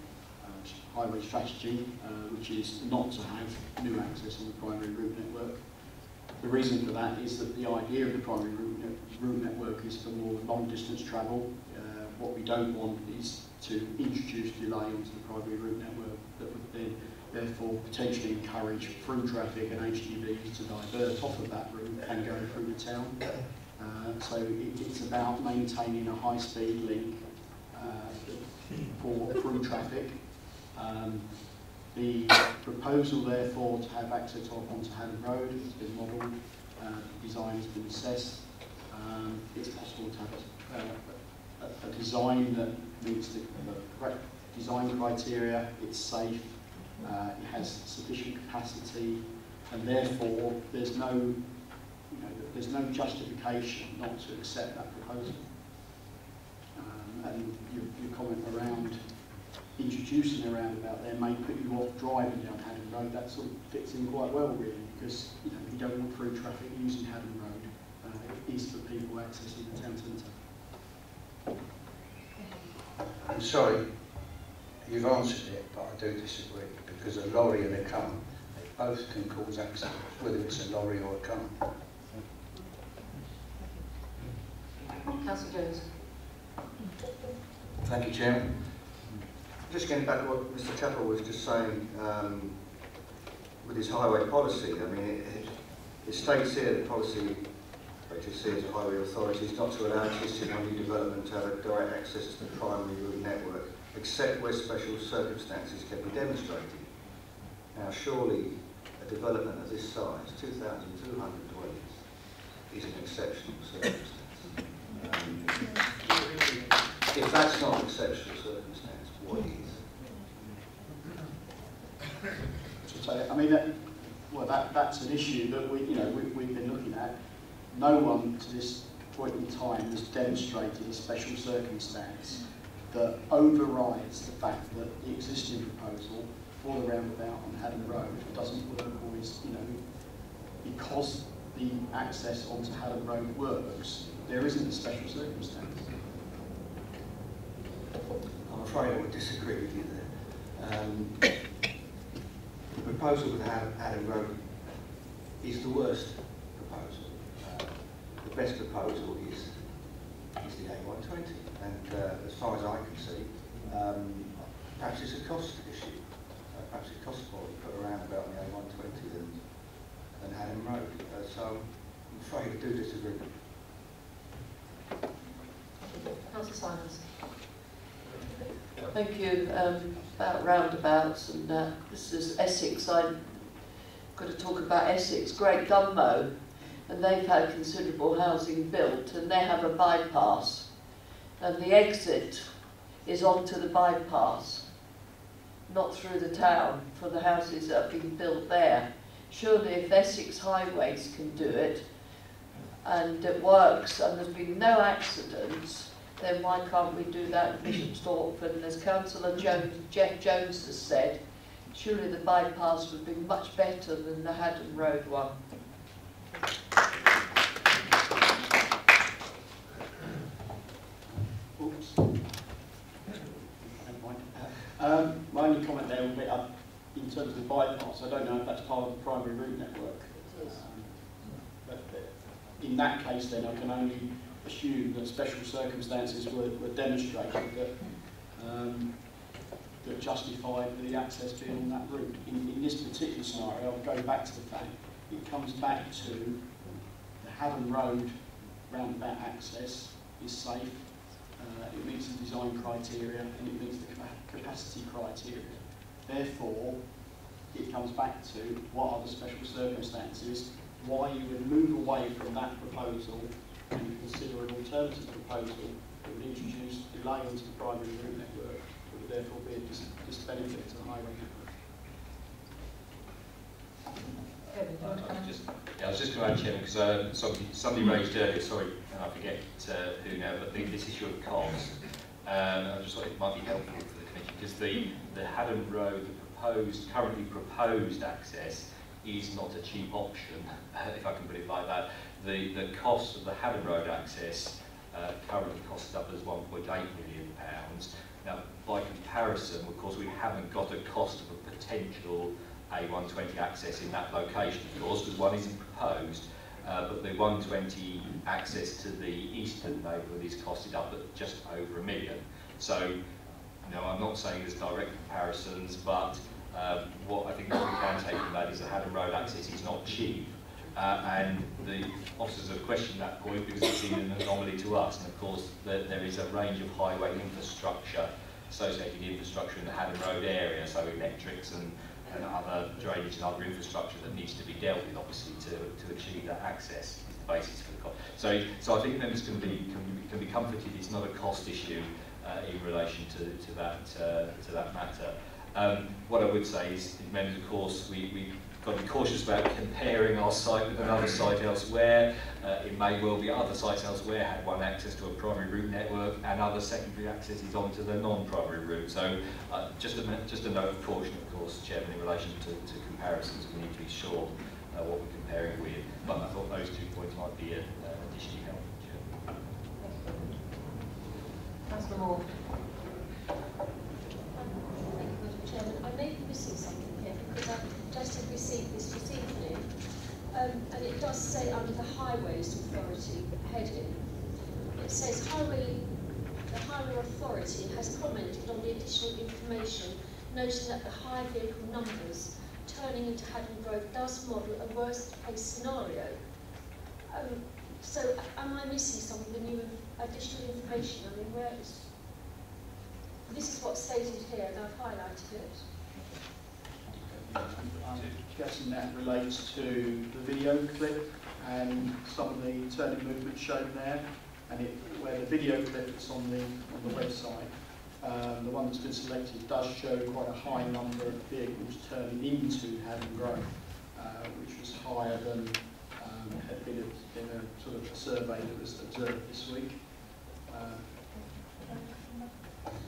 highway strategy, which is not to have new access on the primary route network. The reason for that is that the idea of the primary route network is for more long distance travel. What we don't want is to introduce delay onto the primary route network that would then therefore potentially encourage through traffic and HGVs to divert off of that route and go through the town. So it's about maintaining a high-speed link for through traffic. The proposal, therefore, to have access onto Haddon Road has been modelled, design has been assessed. It's possible to have a design that meets the correct design criteria. It's safe, it has sufficient capacity, and therefore there's no justification not to accept that proposal. And your comment around introducing a roundabout there may put you off driving down Haddon Road. That sort of fits in quite well, really, because you don't want through traffic using Haddon Road. It is for people accessing the town centre. I'm sorry, you've answered it, but I do disagree, because a lorry and a car, they both can cause accidents, whether it's a lorry or a car. Councillor Jones. Thank you, Chairman. Just getting back to what Mr. Chappell was just saying with his highway policy. I mean, it states here the policy, HSC as a highway authority, is not to allow existing or new development to have a direct access to the primary route network, except where special circumstances can be demonstrated. Now, surely a development of this size, 2,200 dwellings, is an exceptional circumstance. If that's not an exceptional circumstance, what is? I mean, that's an issue that we've been looking at. No one to this point in time has demonstrated a special circumstance that overrides the fact that the existing proposal for the roundabout on Haddon Road doesn't work, or is, because the access onto Haddon Road works, there isn't a special circumstance. I'm afraid I would disagree with you there. The proposal with Haddon Road is the worst proposal. The best proposal is the A120, and as far as I can see, perhaps it's a cost issue. Perhaps it costs more to put a roundabout on the A120 than Haddon Road. So I'm afraid I do disagree. Councillor Simons. Thank you. About roundabouts, and this is Essex. I've got to talk about Essex, Great Gummo, and they've had considerable housing built, and they have a bypass, and the exit is onto the bypass. not through the town, for the houses that have been built there. Surely if Essex Highways can do it, and it works, and there's been no accidents, then why can't we do that in Bishop Stortford? And as Councillor Jeff Jones has said, surely the bypass would be much better than the Haddon Road one. Oops. My only comment there would be, in terms of the bypass, I don't know if that's part of the primary route network. But in that case, then I can only assume that special circumstances were demonstrated that justified the access being on that route. In this particular scenario, I'll go back to the fact it comes back to the Haddon Road roundabout access is safe, it meets the design criteria, and it meets the capacity criteria. Therefore, it comes back to what are the special circumstances, why you would move away from that proposal and consider an alternative proposal that would introduce delay into the primary route network, that would therefore be a disbenefit to the highway network. I was just going to add, Chairman, because somebody raised earlier, sorry, and I forget who now, but this issue of cost. I just thought it might be helpful for the Commission, because the Haddon Road, the currently proposed access, is not a cheap option, if I can put it like that. The cost of the Haddon Road access currently costs up as £1.8 million. Now, by comparison, of course, we haven't got a cost of a potential A120 access in that location, of course, because one isn't proposed, but the 120 access to the eastern neighbourhood is costed up at just over £1 million. So, I'm not saying there's direct comparisons, but what I think what we can take from that is the Haddon Road access is not cheap, and the officers have questioned that point because it's been an anomaly to us. And of course, there is a range of highway infrastructure, associated infrastructure in the Haddon Road area, so electrics and other drainage and other infrastructure that needs to be dealt with, obviously, to achieve that access. Is the basis for the cost. So I think members can be comforted. It's not a cost issue in relation to that matter. What I would say is, members, of course, we've got to be cautious about comparing our site with another site elsewhere. It may well be other sites elsewhere had one access to a primary route network and other secondary accesses onto the non-primary route. So just a note of caution, of course, Chairman, in relation to comparisons. We need to be sure what we're comparing with. But I thought those 2 points might be additionally helpful, Chairman. Councillor Moore. Thank you, Madam Chairman. I may be missing something here because I've just received this evening, and it does say under the Highways Authority heading, it says the Highway Authority has commented on the additional information, noting that the high vehicle numbers turning into Haddon Road does model a worst case scenario. So am I missing some of the new additional information? I mean, where is... This is what's stated here, and I've highlighted it. I'm guessing that relates to the video clip and some of the turning movements shown there, and where the video clip that's on the website, the one that's been selected does show quite a high number of vehicles turning into Haddon Road, which was higher than had been in a sort of a survey that was observed this week.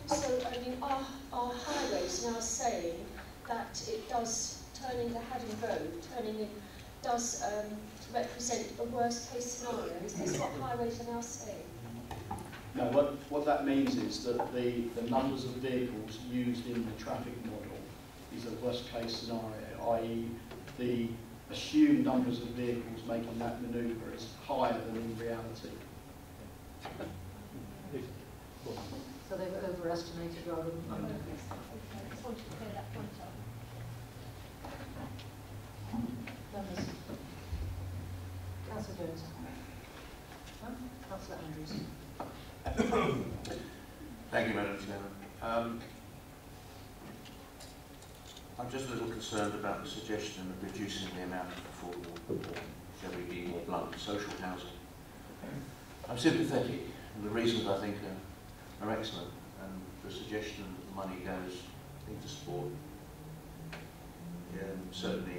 So, I mean, are highways now saying that it does, turning the Haddon Road, turning in, does represent a worst case scenario? Is this what highways are now saying? No, what that means is that the numbers of vehicles used in the traffic model is a worst case scenario, i.e. the assumed numbers of vehicles making that manoeuvre is higher than in reality. So they were overestimated rather than underestimated. I just wanted to clear that point up. Councillor Jones. Councillor Andrews. Thank you, Madam Chairman. I'm just a little concerned about the suggestion of reducing the amount of affordable, or shall we be more blunt, social housing. I'm sympathetic, and the reasons I think are excellent, and the suggestion that the money goes thing to support. Yeah, certainly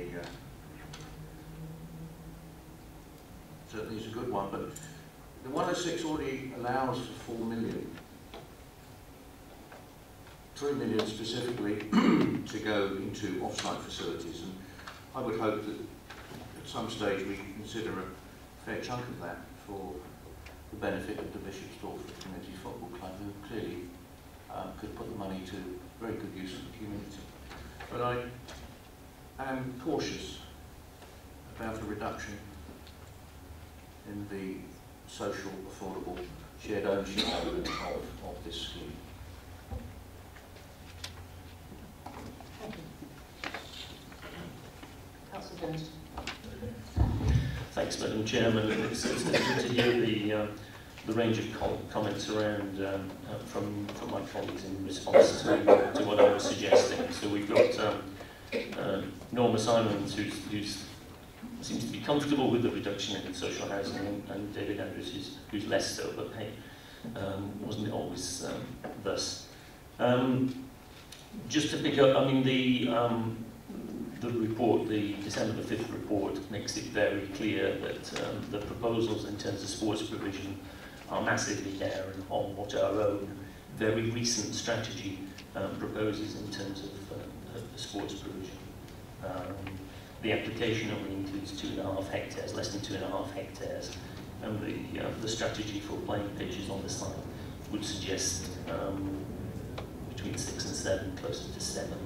is a good one, but the 106 already allows for 4 million. 3 million specifically to go into off-site facilities, and I would hope that at some stage we can consider a fair chunk of that for the benefit of the Bishop Stortford Community Football Club, who clearly could put the money to very good use for the community. But I am cautious about a reduction in the social, affordable, shared ownership element of this scheme. Councillor Jones. Thanks, Madam Chairman. It's good to hear the range of comments around from my colleagues in response to what I was suggesting. So we've got Norma Simons, who seems to be comfortable with the reduction in social housing, and David Andrews, who's less so, but hey, wasn't it always thus? Just to pick up, I mean, the report, the December the 5th report, makes it very clear that the proposals in terms of sports provision are massively down on what our own very recent strategy proposes in terms of the sports provision. The application only includes 2.5 hectares, less than 2.5 hectares, and the strategy for playing pitches on the site would suggest between 6 and 7, closer to 7.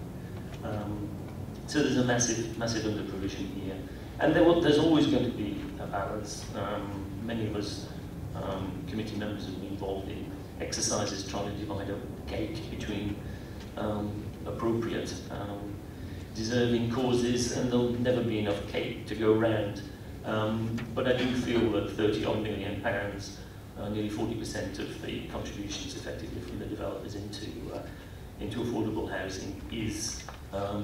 So there's a massive under provision here, and there's always going to be a balance. Many of us committee members have been involved in exercises trying to divide up the cake between appropriate, deserving causes, and there'll never be enough cake to go round. But I do feel that £30-odd million, nearly 40% of the contributions effectively from the developers into affordable housing is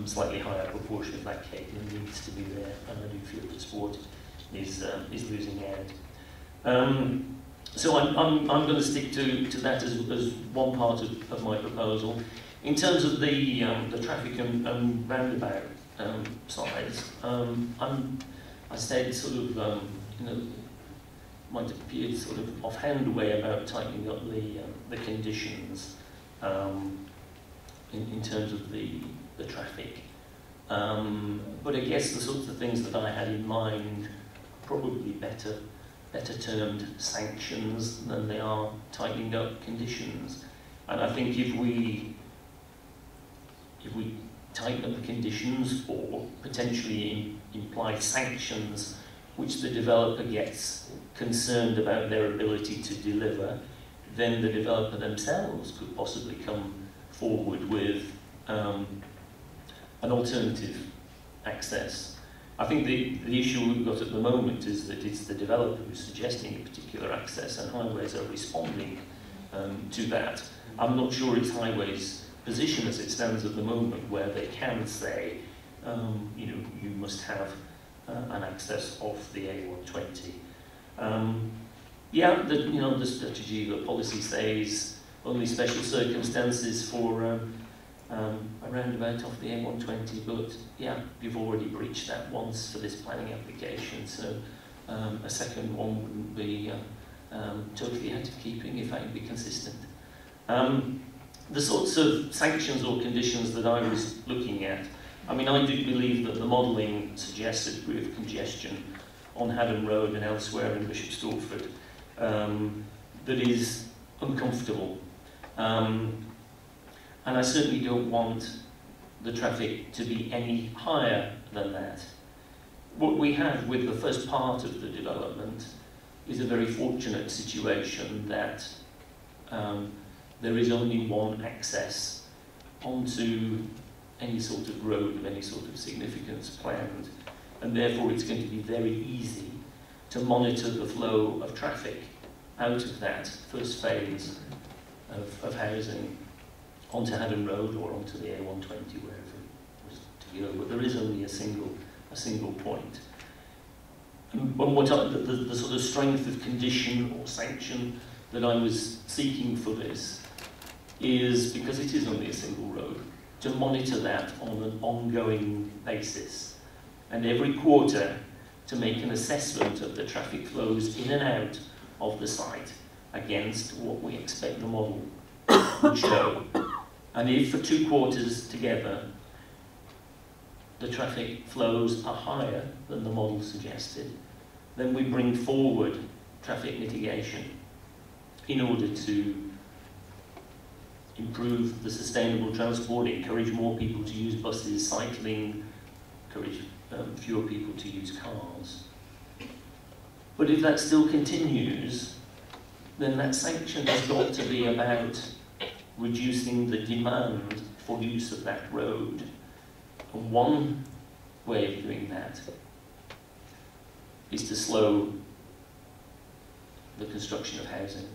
slightly higher proportion of that cake than needs to be there, and I do feel the sport is losing out. So I'm going to stick to that as one part of my proposal. In terms of the traffic and roundabout sides, I said sort of might appear sort of offhand way about tightening up the conditions in terms of the traffic. But I guess the sorts of things that I had in mind are probably better termed sanctions than they are tightening up conditions. And I think if we tighten up the conditions or potentially imply sanctions which the developer gets concerned about their ability to deliver, then the developer themselves could possibly come forward with an alternative access. I think the issue we've got at the moment is that it's the developer who's suggesting a particular access, and highways are responding to that. I'm not sure it's highways' position as it stands at the moment, where they can say, you must have an access off the A120. Yeah, the strategy, the policy says only special circumstances for a roundabout off the A120, but yeah, you've already breached that once for this planning application, so a second one wouldn't be totally out of keeping, if I can be consistent. The sorts of sanctions or conditions that I was looking at, I mean, I do believe that the modelling suggests a degree of congestion on Haddon Road and elsewhere in Bishop Stortford that is uncomfortable. And I certainly don't want the traffic to be any higher than that. What we have with the first part of the development is a very fortunate situation that there is only one access onto any sort of road of any sort of significance planned, and therefore it's going to be very easy to monitor the flow of traffic out of that first phase of housing onto Haddon Road or onto the A120, wherever it was to go. But there is only a single point. And the sort of strength of condition or sanction that I was seeking for this is because it is only a single road. to monitor that on an ongoing basis, and every quarter to make an assessment of the traffic flows in and out of the site against what we expect the model would show. And if for 2 quarters together the traffic flows are higher than the model suggested, then we bring forward traffic mitigation in order to improve the sustainable transport, encourage more people to use buses, cycling, encourage fewer people to use cars. But if that still continues, then that sanction has got to be about reducing the demand for use of that road. And one way of doing that is to slow the construction of housing.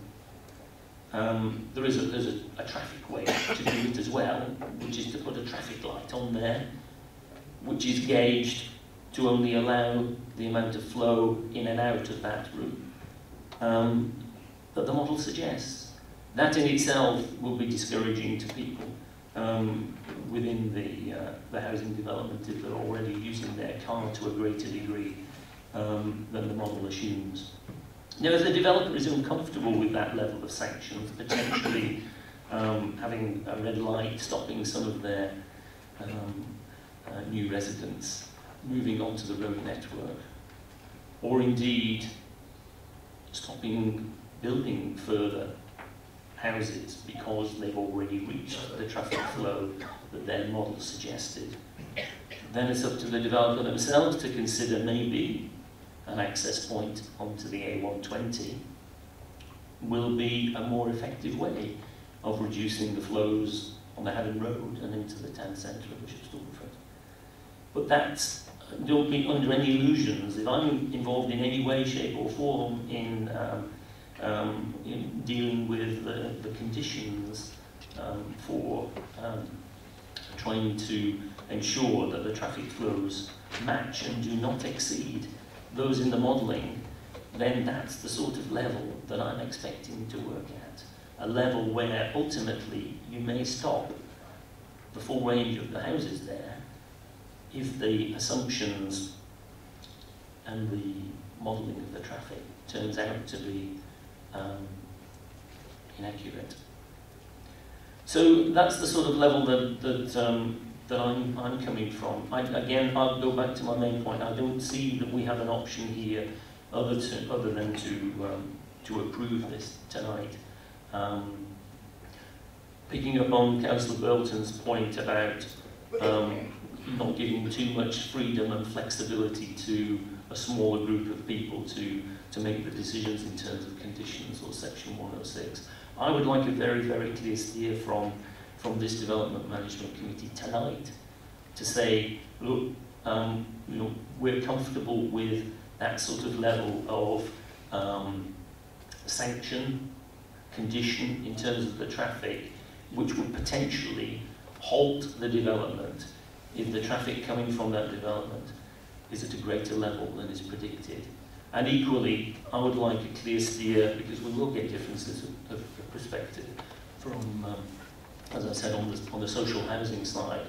There's a traffic way to do it as well, which is to put a traffic light on there, which is gauged to only allow the amount of flow in and out of that route that the model suggests. That in itself will be discouraging to people within the housing development if they're already using their car to a greater degree than the model assumes. Now, if the developer is uncomfortable with that level of sanctions, potentially having a red light stopping some of their new residents moving onto the road network, or indeed stopping building further houses because they've already reached the traffic flow that their model suggested, then it's up to the developer themselves to consider maybe an access point onto the A120 will be a more effective way of reducing the flows on the Haddon Road and into the town centre of Stortford. But that's, don't be under any illusions. If I'm involved in any way, shape or form in dealing with the conditions for trying to ensure that the traffic flows match and do not exceed those in the modelling, then that's the sort of level that I'm expecting to work at. A level where ultimately you may stop the full range of the houses there if the assumptions and the modelling of the traffic turns out to be inaccurate. So that's the sort of level that I'm coming from. Again, I'll go back to my main point. I don't see that we have an option here other than to approve this tonight. Picking up on Councillor Burlton's point about not giving too much freedom and flexibility to a smaller group of people to make the decisions in terms of conditions or Section 106. I would like a very, very clear steer from this Development Management Committee tonight to say, look, we're comfortable with that sort of level of sanction, condition in terms of the traffic, which would potentially halt the development if the traffic coming from that development is at a greater level than is predicted. And equally, I would like a clear steer, because we will get differences of perspective from, as I said, on the social housing side.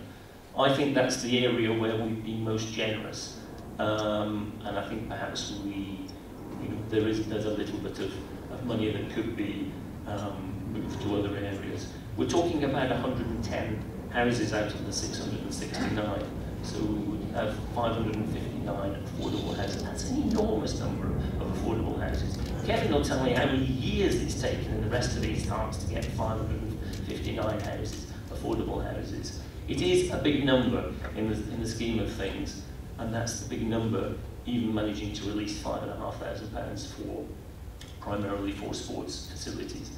I think that's the area where we've been most generous, and I think perhaps there's a little bit of money that could be moved to other areas. We're talking about 110 houses out of the 669, so we would have 559 affordable houses. That's an enormous number of affordable houses. Kevin will tell me how many years it's taken in the rest of these parts to get 559 houses, affordable houses. It is a big number in the scheme of things, and that's the big number, even managing to release £5,500 primarily for sports facilities.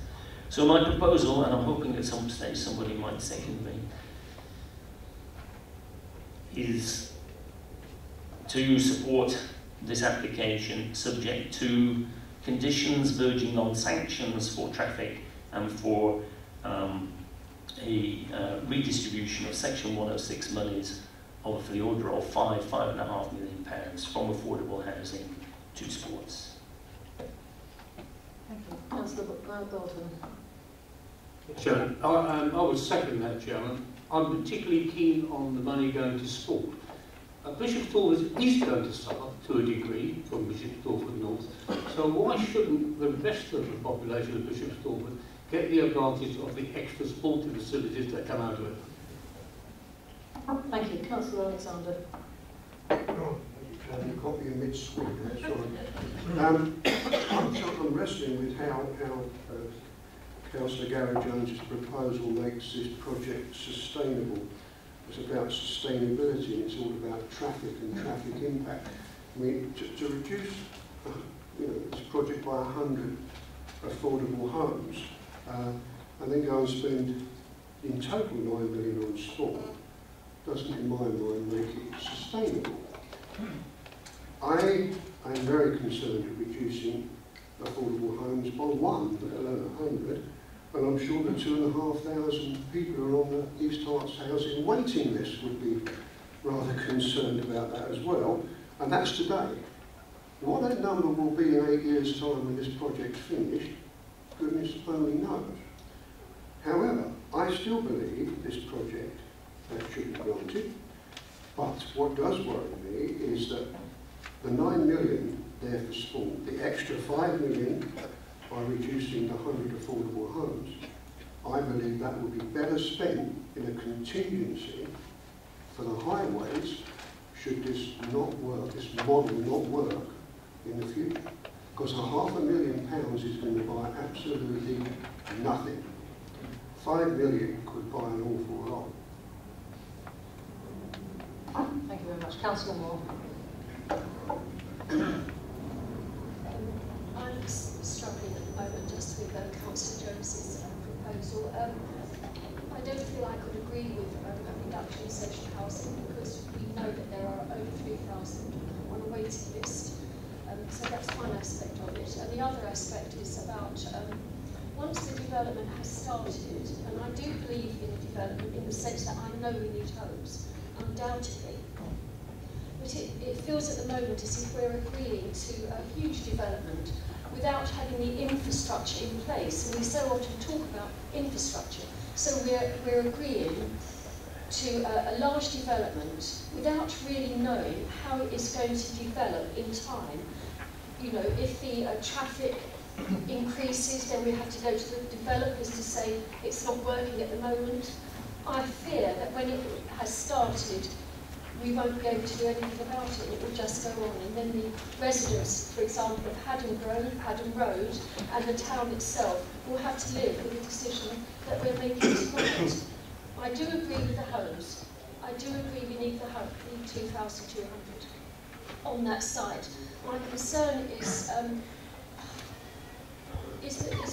So my proposal, and I'm hoping at some stage somebody might second me, is to support this application subject to conditions verging on sanctions for traffic and for a redistribution of Section 106 monies of the order of £5.5 million from affordable housing to sports. Thank you. Councillor Bolton. Chairman, I would second that, Chairman. I'm particularly keen on the money going to sport. Bishop Stortford is going to suffer to a degree from Bishop Stortford North, so why shouldn't the rest of the population of Bishop Stortford get the advantage of the extra sporting facilities that come out of it? Thank you. Councillor Alexander. You caught me in mid-swing there, sorry. I'm wrestling with how Councillor Gary Jones's proposal makes this project sustainable. It's about sustainability, and it's all about traffic and traffic impact. I mean, to reduce this project by 100 affordable homes, and then go and spend in total 9 million on sport, doesn't in my mind make it sustainable. I am very concerned at reducing affordable homes by 1, let alone 100, and I'm sure the 2,500 people who are on the East Herts housing waiting list would be rather concerned about that as well, and that's today. What that number will be in 8 years' time when this project's finished, goodness only knows. However, I still believe this project should be granted, but what does worry me is that the 9 million there for sport, the extra 5 million by reducing the 100 affordable homes, I believe that would be better spent in a contingency for the highways should this not work, this model not work in the future. Because £500,000 is going to buy absolutely nothing. 5 million could buy an awful lot. Thank you very much. Councillor Moore. I'm struggling at the moment just with Councillor Jones's proposal. I don't feel I could agree with a reduction in social housing because we know that there are over 3,000 on a waiting list. So that's one aspect of it. And the other aspect is about once the development has started, and I do believe in development in the sense that I know we need homes, undoubtedly. But it feels at the moment as if we're agreeing to a huge development without having the infrastructure in place. And we so often talk about infrastructure. So we're agreeing to a large development without really knowing how it is going to develop in time. You know, if the traffic increases, then we have to go to the developers to say it's not working at the moment. I fear that when it has started, we won't be able to do anything about it. It will just go on, and then the residents, for example, of Haddon Road, and the town itself will have to live with the decision that we're making tonight. I do agree with the homes. I do agree we need the 2,200 on that site. My concern is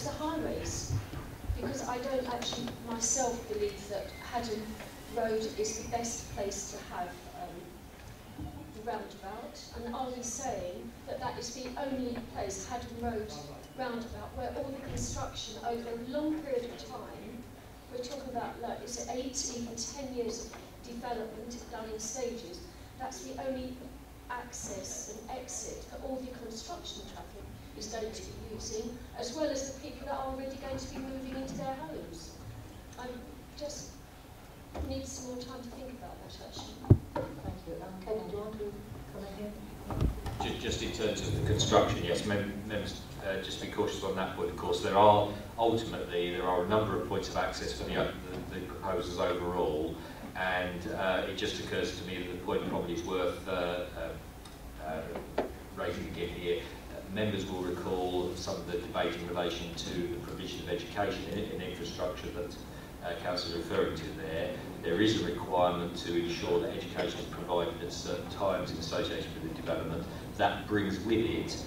the highways, because I don't actually myself believe that Haddon Road is the best place to have the roundabout. And are we saying that that is the only place, Haddon Road roundabout, where all the construction over a long period of time, we're talking about, like, is it 8, even 10 years of development done in stages, that's the only access and exit for all the construction traffic is going to be using, as well as the people that are already going to be moving into their homes. I just need some more time to think about that, actually. Thank you. Kevin, do you want to come in here? Just in terms of the construction, yes, members just be cautious on that point. Of course, there are a number of points of access for the proposals overall, and it just occurs to me that the point probably is worth raising again here. Members will recall some of the debate in relation to the provision of education and infrastructure that Councillor is referring to there. There is a requirement to ensure that education is provided at certain times in association with the development. That brings with it,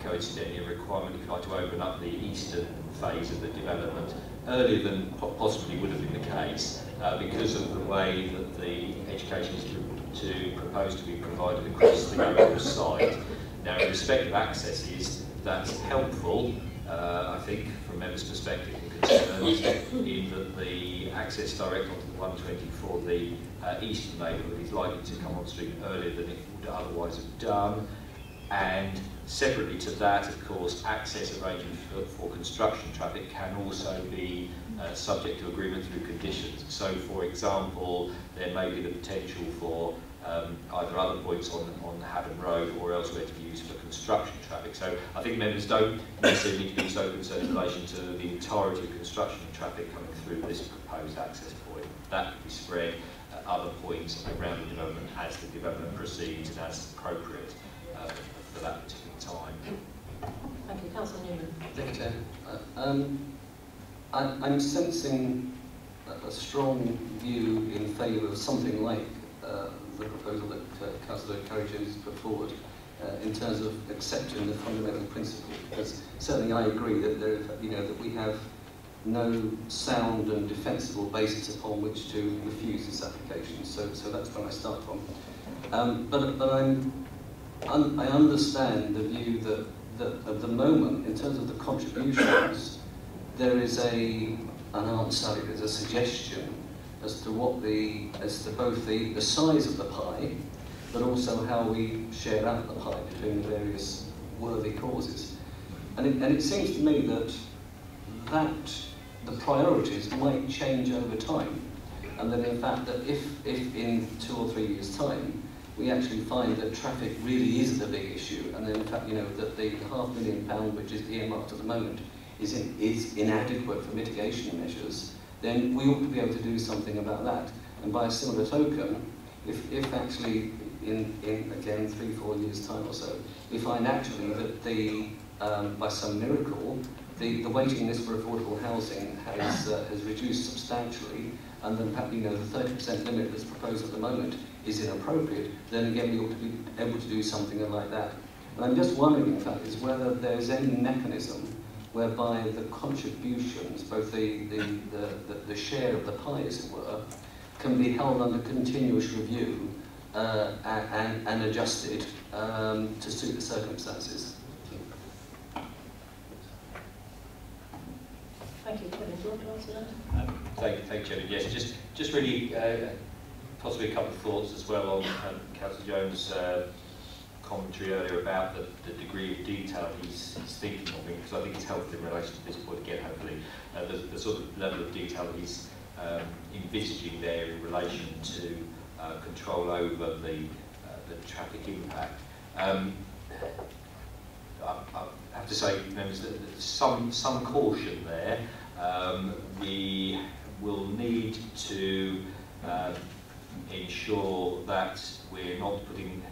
coincidentally, a requirement, if you like, to open up the eastern phase of the development earlier than possibly would have been the case, because of the way that the education is proposed to be provided across the overall site. Now, in respect of accesses, that's helpful, I think, from members' perspective and concerns, in that the access direct onto the 120 for the eastern neighbourhood is likely to come on stream earlier than it would otherwise have done. and separately to that, of course, access arrangements for construction traffic can also be subject to agreement through conditions. So, for example, there may be the potential for either other points on Haddon Road or elsewhere to be used for construction traffic. So I think members don't necessarily need to be so concerned in relation to the entirety of construction traffic coming through this proposed access point. That could be spread at other points around the development as the development proceeds and as appropriate for that particular time. Thank you. Councillor Newman. Thank you, Chair. I'm sensing a strong view in favour of something like the proposal that Councillor Curry-Jones put forward in terms of accepting the fundamental principle. Because certainly I agree that that we have no sound and defensible basis upon which to refuse this application. So that's where I start from. But I understand the view that at the moment, in terms of the contributions, there is an answer, there's a suggestion as to both the size of the pie, but also how we share out the pie between the various worthy causes. And it seems to me that the priorities might change over time, and that in fact that if in 2 or 3 years' time we actually find that traffic really is the big issue, and then in fact that the £500,000 which is earmarked at the moment is inadequate for mitigation measures, then we ought to be able to do something about that. And by a similar token, if actually in again 3-4 years' time or so, we find actually that by some miracle the waiting list for affordable housing has reduced substantially, and then perhaps the 30% limit that's proposed at the moment is inappropriate, then again we ought to be able to do something like that. And I'm just wondering, in fact, is whether there's any mechanism whereby the contributions, both the share of the pie, as it were, can be held under continuous review and adjusted to suit the circumstances. Thank you. Kevin, do you want to answer that? Thank you, Chairman. Yes, just really possibly a couple of thoughts as well on Councillor Jones' commentary earlier about the degree of detail he's thinking of, because I think it's helpful in relation to this point again, hopefully, the sort of level of detail that he's envisaging there in relation to control over the traffic impact. I have to say, members, that there's some caution there. We will need to ensure that we're not putting.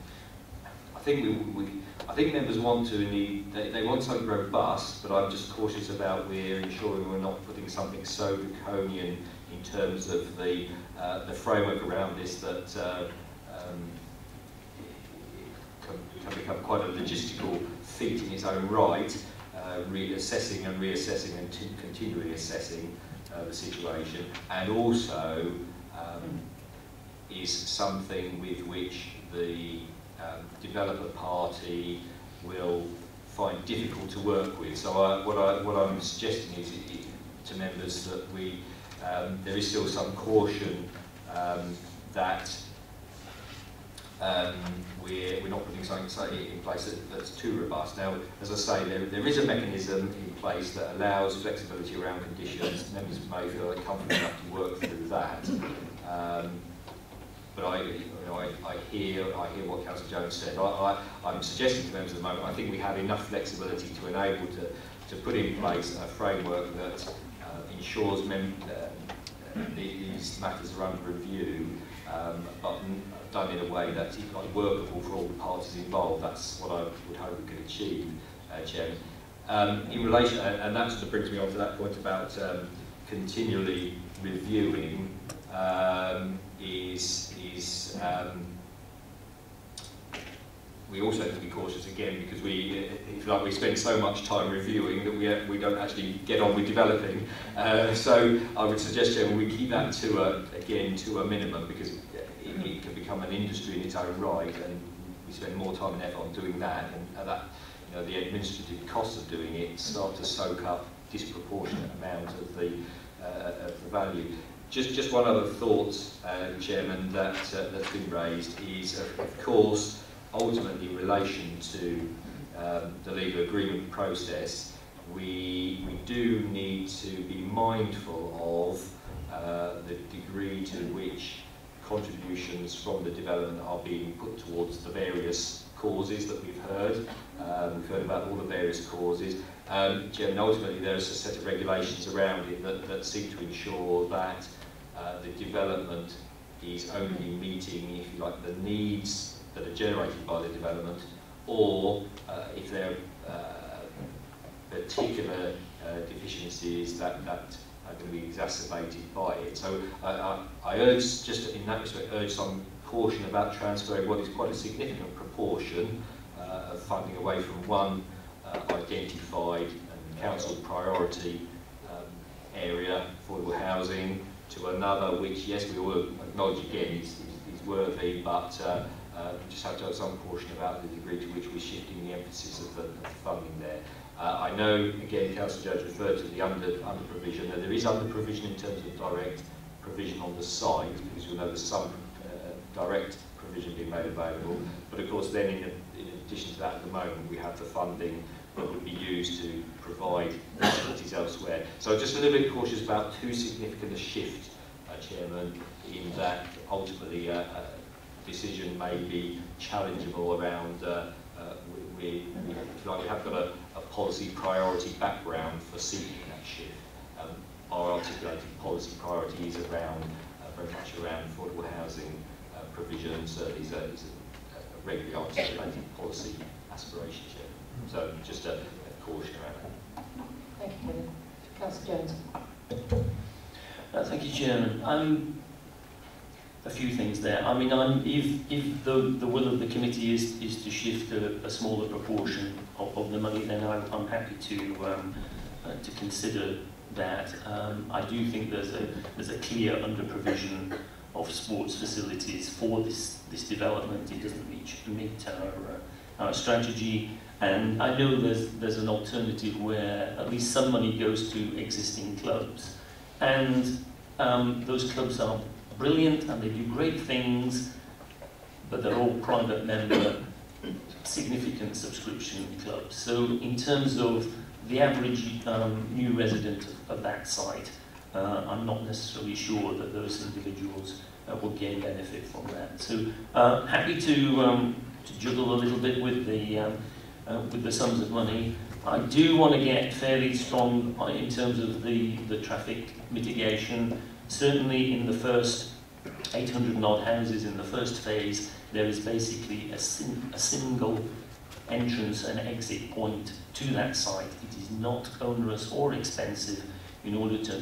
I think members want they want something robust, but I'm just cautious about we're ensuring we're not putting something so draconian in terms of the framework around this that can become quite a logistical feat in its own right, reassessing and reassessing and continually assessing the situation, and also is something with which the developer party will find difficult to work with. So what I'm suggesting is to members that there is still some caution that we're not putting something in place that's too robust. Now, as I say, there is a mechanism in place that allows flexibility around conditions. Members may feel like comfortable enough to work through that. But I hear what Councillor Jones said. I'm suggesting to members at the moment, I think we have enough flexibility to enable to put in place a framework that ensures these matters are under review, but done in a way that is workable for all the parties involved. That's what I would hope we could achieve, Chairman. In relation, and that sort of brings me on to that point about continually reviewing, we also have to be cautious again, because we spend so much time reviewing that we don't actually get on with developing. So I would suggest, Chairman, we keep that to a minimum, because it can become an industry in its own right, and we spend more time and effort on doing that, and that the administrative costs of doing it start to soak up disproportionate amount of the value. Just one other thought, Chairman, that's been raised is, of course, ultimately in relation to the legal agreement process, we do need to be mindful of the degree to which contributions from the development are being put towards the various causes that we've heard. We've heard about all the various causes. And ultimately there's a set of regulations around it that seek to ensure that the development is only meeting, if you like, the needs that are generated by the development, or if there are particular deficiencies that are going to be exacerbated by it. So I urge, just in that respect, urge some caution about transferring what is quite a significant proportion of funding away from one identified and council priority area, affordable housing, to another which, yes, we all acknowledge again is worthy, but we just have to have some caution about the degree to which we're shifting the emphasis of the funding there. I know, again, Councillor Judge referred to the under provision. Now, there is under provision in terms of direct provision on the site, because you'll know there's some direct provision being made available. But of course, then in addition to that, at the moment, we have the funding that would be used to provide facilities elsewhere. So just a little bit cautious about too significant a shift, Chairman, in that ultimately a decision may be challengeable around we have got a policy priority background for seeking that shift. Our articulated policy priority is around, very much around affordable housing provision, so is a regularly articulated policy aspiration, Chair. So just a caution around that. Thank you, Kevin. Councillor Jones. Thank you, Chairman. A few things there. I mean, if the will of the committee is to shift a smaller proportion of the money, then I'm happy to consider that. I do think there's a clear under provision of sports facilities for this development. It doesn't meet our strategy, and I know there's an alternative where at least some money goes to existing clubs, and those clubs are brilliant and they do great things, but they're all private member, significant subscription clubs. So in terms of the average new resident of that site, I'm not necessarily sure that those individuals will gain benefit from that. So happy to juggle a little bit with the sums of money. I do want to get fairly strong in terms of the traffic mitigation. Certainly in the first 800 and odd houses in the first phase, there is basically a single entrance and exit point to that site. It is not onerous or expensive in order to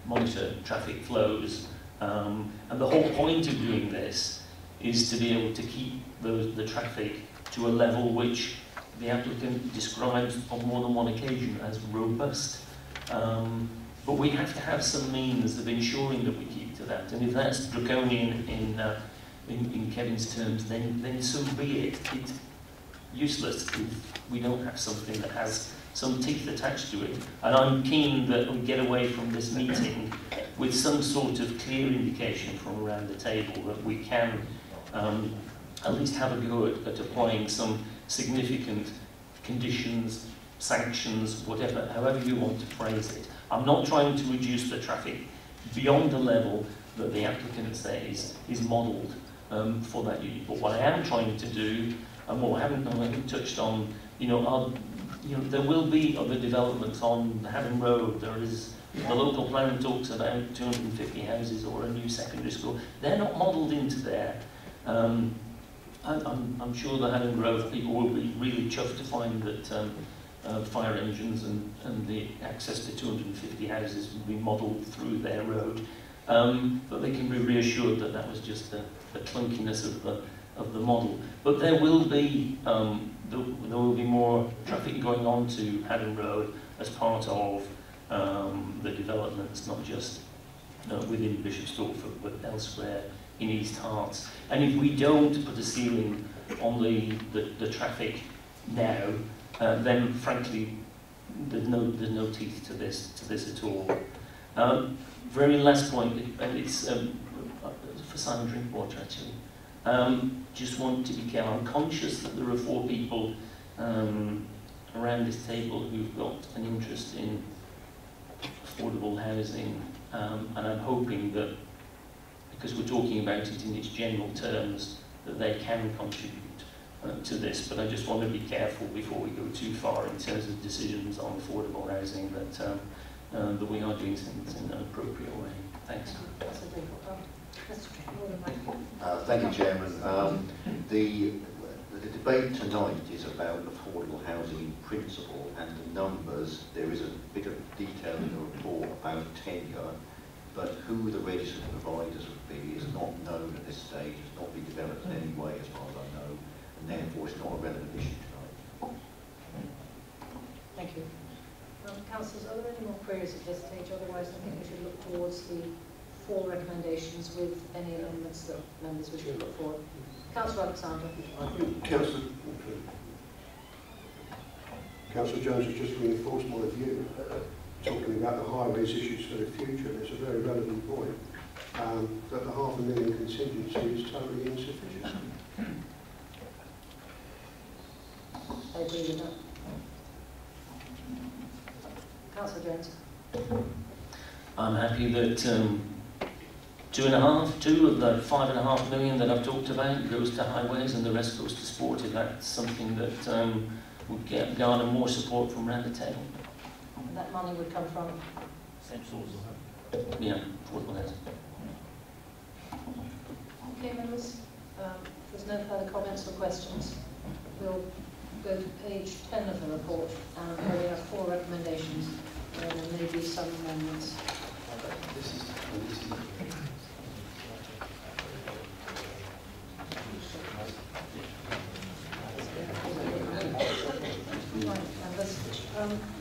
monitor traffic flows. And the whole point of doing this is to be able to keep the traffic to a level which the applicant describes on more than one occasion as robust. But we have to have some means of ensuring that we keep to that. And if that's draconian in Kevin's terms, then so be it. It's useless if we don't have something that has some teeth attached to it. And I'm keen that we get away from this meeting with some sort of clear indication from around the table that we can at least have a go at applying some significant conditions, sanctions, whatever, however you want to phrase it. I'm not trying to reduce the traffic beyond the level that the applicant says is modelled for that unit. But what I am trying to do, and what I haven't touched on, there will be other developments on Haddon Road. There is, the local plan talks about 250 houses or a new secondary school. They're not modelled into there. I'm sure the Haddon Grove people will be really chuffed to find that fire engines and the access to 250 houses will be modelled through their road. But they can be reassured that that was just the clunkiness of the model. But there will be more traffic going on to Haddon Road as part of the developments, not just within Bishop Stortford, but elsewhere in East Herts. And if we don't put a ceiling on the traffic now, then frankly there's no teeth to this at all. Very last point, and it's for Simon Drinkwater actually. Just want to be careful. I'm conscious that there are 4 people around this table who've got an interest in affordable housing, and I'm hoping that, because we're talking about it in its general terms, that they can contribute to this. But I just want to be careful before we go too far in terms of decisions on affordable housing that we are doing things in an appropriate way. Thanks. Thank you, Chairman. The debate tonight is about affordable housing in principle, and the numbers. There is a bit of detail in the report about tenure, but who the registered providers would be is not known at this stage. It's not been developed in any way, as far as I know, and therefore it's not a relevant issue tonight. Thank you. Councillors, are there any more queries at this stage? Otherwise, I think we should look towards the 4 recommendations with any amendments that members wish to put forward. Councillor Alexander. I think Councillor Jones has just reinforced my view, talking about the highways issues for the future. It's a very relevant point, that the £500,000 contingency is totally insufficient. I agree with that. Councillor Jones. I'm happy that 2 of the 5.5 million that I've talked about goes to highways and the rest goes to sport, if that's something that would garner more support from around the table. And that money would come from? Same source. Yeah, affordable housing. Okay, members. If there's no further comments or questions, we'll go to page 10 of the report, where we have 4 recommendations, and there may be some amendments.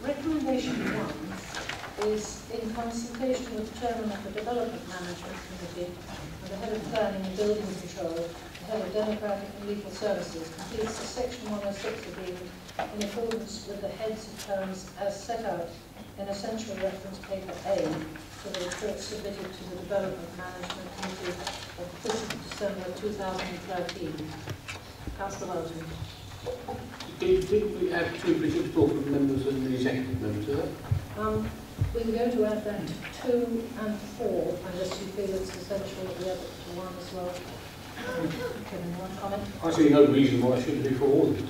Recommendation 1 is in consultation with the Chairman of the Development Management Committee and the Head of Planning and Building Control, the Head of Democratic and Legal Services, completes the Section 106 agreement in accordance with the heads of terms as set out in Essential Reference Paper A for the report submitted to the Development Management Committee of the 5th of December 2013. Councillor Walton. Did we add 2 principal members and the executive members to that? We're going to add that to 2 and 4, unless you feel it's essential that we add it to 1 as well. Can anyone comment? I see no reason why it shouldn't be for all of them.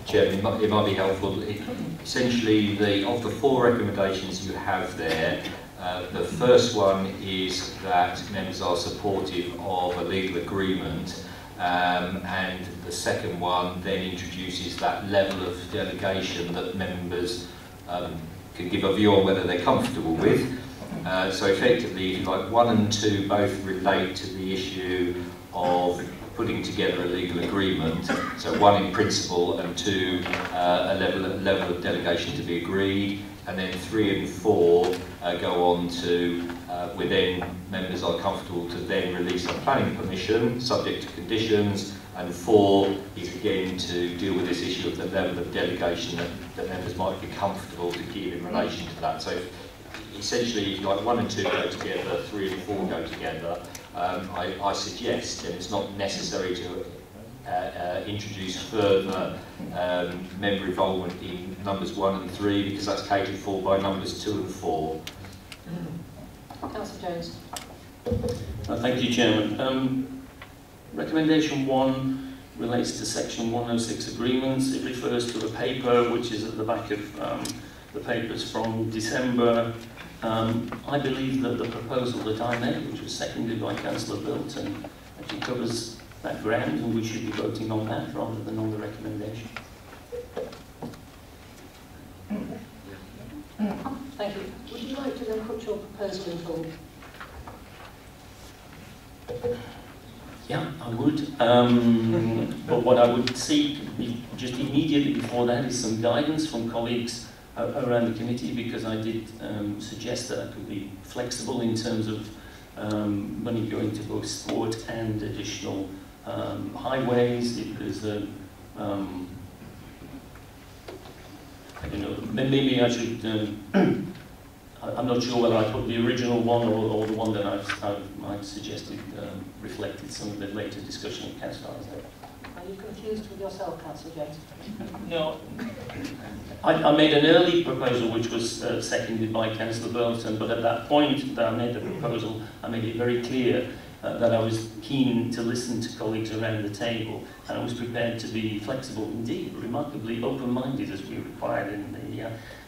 Chairman, it might be helpful. Essentially, of the 4 recommendations you have there, the first one is that members are supportive of a legal agreement, and the second one then introduces that level of delegation that members can give a view on whether they're comfortable with. So effectively, if you like, 1 and 2 both relate to the issue of putting together a legal agreement. So 1 in principle, and 2 a level of delegation to be agreed, and then 3 and 4 go on to where then members are comfortable to then release a planning permission subject to conditions, and 4 is again to deal with this issue of the level of delegation that members might be comfortable to give in relation to that. So essentially, like 1 and 2 go together, 3 and 4 go together. I suggest, and it's not necessary to introduce further member involvement in numbers 1 and 3, because that's catered for by numbers 2 and 4. Councillor Jones. Thank you, Chairman. Recommendation 1 relates to Section 106 agreements. It refers to a paper which is at the back of the papers from December. I believe that the proposal that I made, which was seconded by Councillor Bilton, actually covers that ground, and we should be voting on that rather than on the recommendation. Thank you. Would you like to then put your proposal in form? Yeah, I would. But what I would seek just immediately before that is some guidance from colleagues around the committee, because I did suggest that I could be flexible in terms of money going to both sport and additional highways. If there's a, I don't know, maybe I should I'm not sure whether I put the original one or the one that I've suggested reflected some of the later discussion at Councillor Alexander. Are you confused with yourself, Councillor James? No. I made an early proposal which was seconded by Councillor Burleton, but at that point that I made the proposal, I made it very clear that I was keen to listen to colleagues around the table, and I was prepared to be flexible, indeed, remarkably open-minded as we required in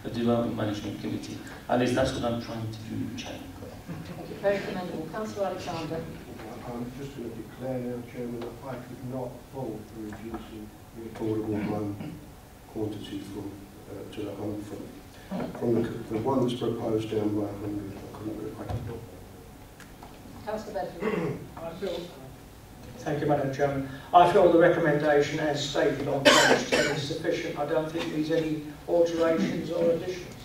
the Development Management Committee. At least that's what I'm trying to do, Chair. Thank you. Very commendable. Councillor Alexander. I'm just going to declare now, Chairman, that I could not vote for reducing the affordable home quantity to the home from the one that's proposed down by 100. I couldn't go. Councillor Bedford. Thank you, Madam Chairman. I feel the recommendation as stated on page 10 is sufficient. I don't think there's any alterations or additions.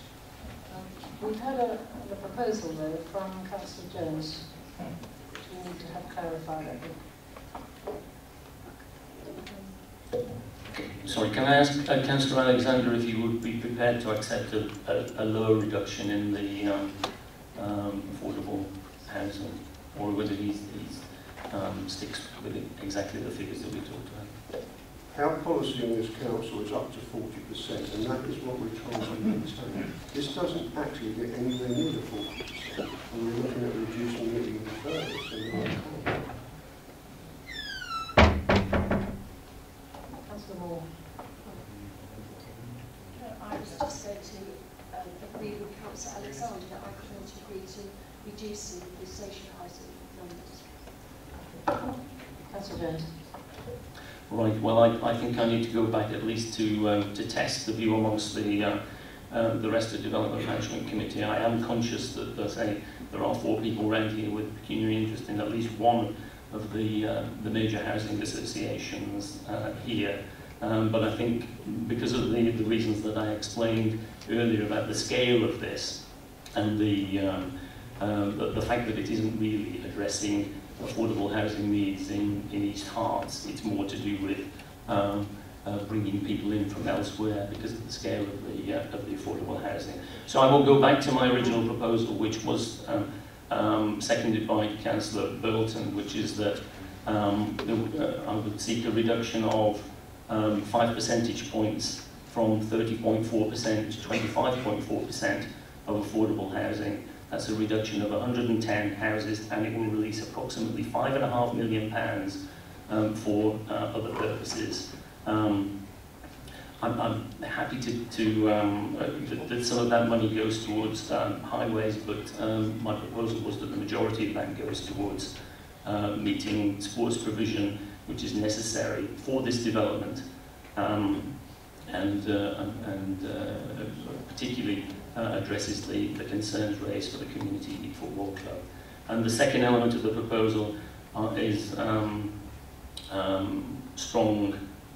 We've had a proposal, though, from Councillor Jones, which we need to have clarified, I think. Sorry, can I ask Councillor Alexander if you would be prepared to accept a lower reduction in the affordable housing, or whether he sticks with exactly the figures that we talked about? Our policy in this council is up to 40%, and that is what we're trying to maintain. This doesn't actually get anywhere near the 40%, and we're looking at reducing it even further. So Councillor Moore. I was just going to agree with Councillor Alexander that I couldn't agree to reducing the social housing numbers. Councillor Jones. Right, well, I think I need to go back at least to test the view amongst the rest of the Development Management Committee. I am conscious that there are 4 people around here with pecuniary interest in at least one of the major housing associations here. But I think because of the reasons that I explained earlier about the scale of this and the fact that it isn't really addressing affordable housing needs in East Herts, it's more to do with bringing people in from elsewhere because of the scale of the affordable housing. So I will go back to my original proposal, which was seconded by Councillor Burleton, which is that I would seek a reduction of 5 percentage points from 30.4% to 25.4% of affordable housing. That's a reduction of 110 houses, and it will release approximately £5.5 million for other purposes. I'm happy that some of that money goes towards highways, but my proposal was that the majority of that goes towards meeting sports provision, which is necessary for this development, and particularly addresses the concerns raised for the community football club. And the second element of the proposal is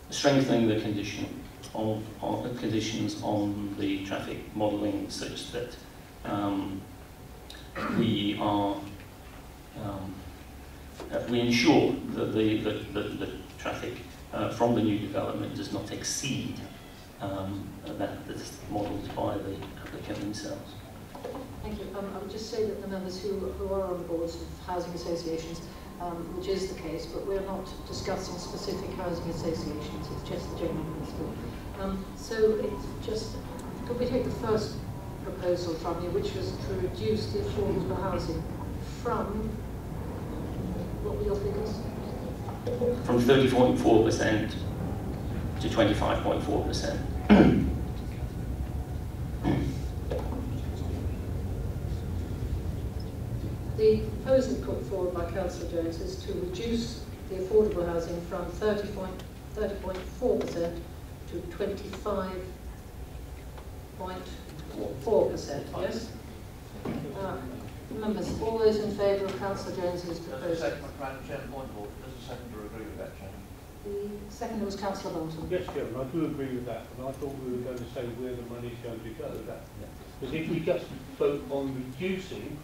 strengthening the conditions on the traffic modelling such that we ensure that the traffic from the new development does not exceed that's modelled by the applicant themselves. Thank you. I would just say that the members who are on boards of housing associations, which is the case, but we're not discussing specific housing associations, it's just the general principle. So it's just, could we take the first proposal from you, which was to reduce the affordable housing from, what were your figures? From 30.4% to 25.4%. The proposal put forward by Councillor Jones is to reduce the affordable housing from 30.4% to 25.4%, yes? Members, all those in favour of Councillor Jones's proposal? Madam Chairman, point of order. Does the seconder agree with that, Chairman? The second was Councillor Bolton. Yes, Chairman, I do agree with that, and I thought we were going to say where the money is going to go. Because if we just vote on reducing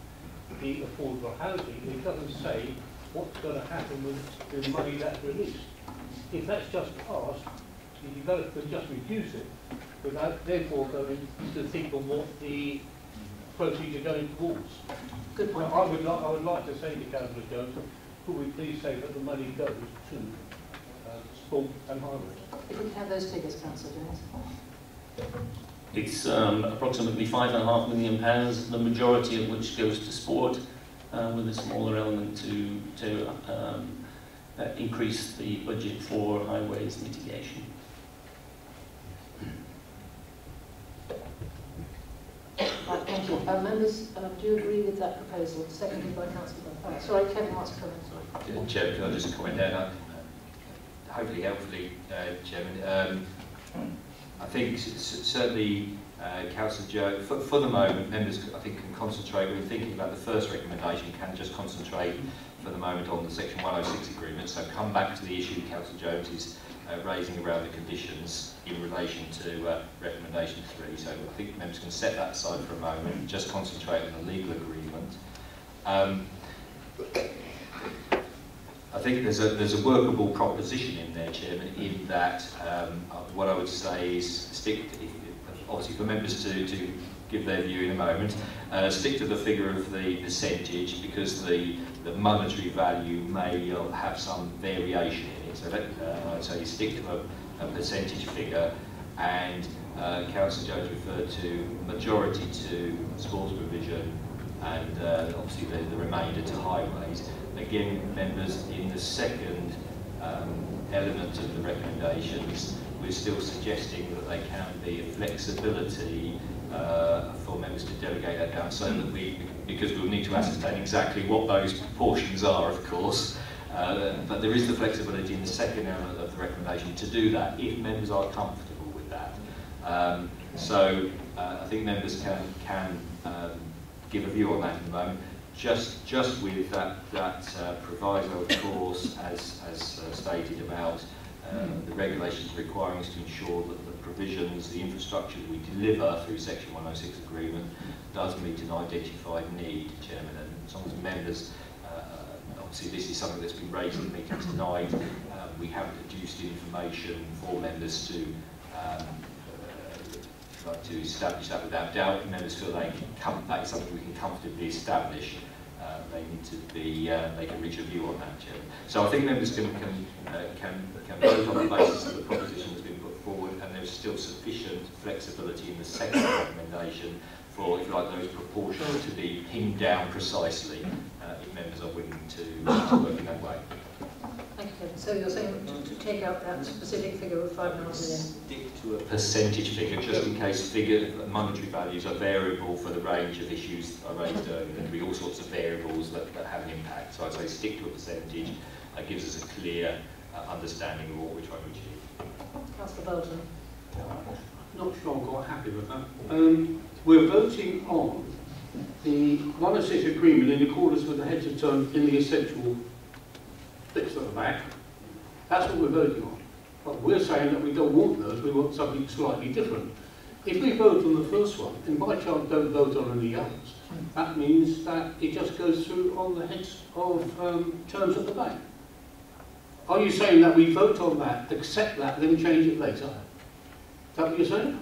the affordable housing, it doesn't say what's going to happen with the money that's released. If that's just passed, the developer can just reduce it without therefore going to think of what the proceeds are going towards. Good point. I would like to say to Councillor Jones, could we please say that the money goes to sport and highways? If we can have those figures, Councillor Jones. It's approximately £5.5 million, the majority of which goes to sport, with a smaller element to increase the budget for highways mitigation. Right, thank you. Members, do you agree with that proposal? Seconded by Councillor Dunn. Sorry, Kevin wants to comment. Sorry. Chair, can I just comment there? Hopefully, helpfully, Chairman. I think certainly Councillor Jones, for the moment, members I think can concentrate, when thinking about the first recommendation, can just concentrate for the moment on the Section 106 agreement. So come back to the issue Councillor Jones is raising around the conditions in relation to recommendation 3. So I think members can set that aside for a moment and just concentrate on the legal agreement. I think there's a workable proposition in there, Chairman, in that what I would say is stick, obviously for members to give their view in a moment, stick to the figure of the percentage, because the monetary value may have some variation in it. So you stick to a percentage figure, and Councillor Jones referred to majority to sports provision and obviously the remainder to highways. Again, members, in the second element of the recommendations, we're still suggesting that there can be a flexibility for members to delegate that down, so that because we'll need to ascertain exactly what those proportions are, of course, but there is the flexibility in the second element of the recommendation to do that, if members are comfortable with that. I think members can give a view on that in a moment. Just with that proviso, of course, as stated about the regulations requiring us to ensure that the provisions, the infrastructure that we deliver through Section 106 agreement does meet an identified need, Chairman. And as long as members, obviously this is something that's been raised in the meeting tonight, we have produced information for members to establish that without doubt. If members feel that is something we can comfortably establish, they need to be, they can reach a view on that, Chairman. So I think members can vote on the basis of the proposition that's been put forward, and there's still sufficient flexibility in the second recommendation for, if you like, those proportions to be pinned down precisely, if members are willing to work in that way. Thank you, Kevin. So you're saying to take out that specific figure of £5.5 million? Stick to a percentage figure, just in case monetary values are variable for the range of issues I raised earlier. There can be all sorts of variables that have an impact. So I'd say stick to a percentage. That gives us a clear understanding of what we're trying to achieve. Councillor Bolton. Not sure I'm quite happy with that. We're voting on the 106 agreement in accordance with the heads of terms in the essential bits at the back. That's what we're voting on. But we're saying that we don't want those, we want something slightly different. If we vote on the first one, and by chance don't vote on any others, that means that it just goes through on the heads of terms at the back. Are you saying that we vote on that, accept that, then change it later? Is that what you're saying?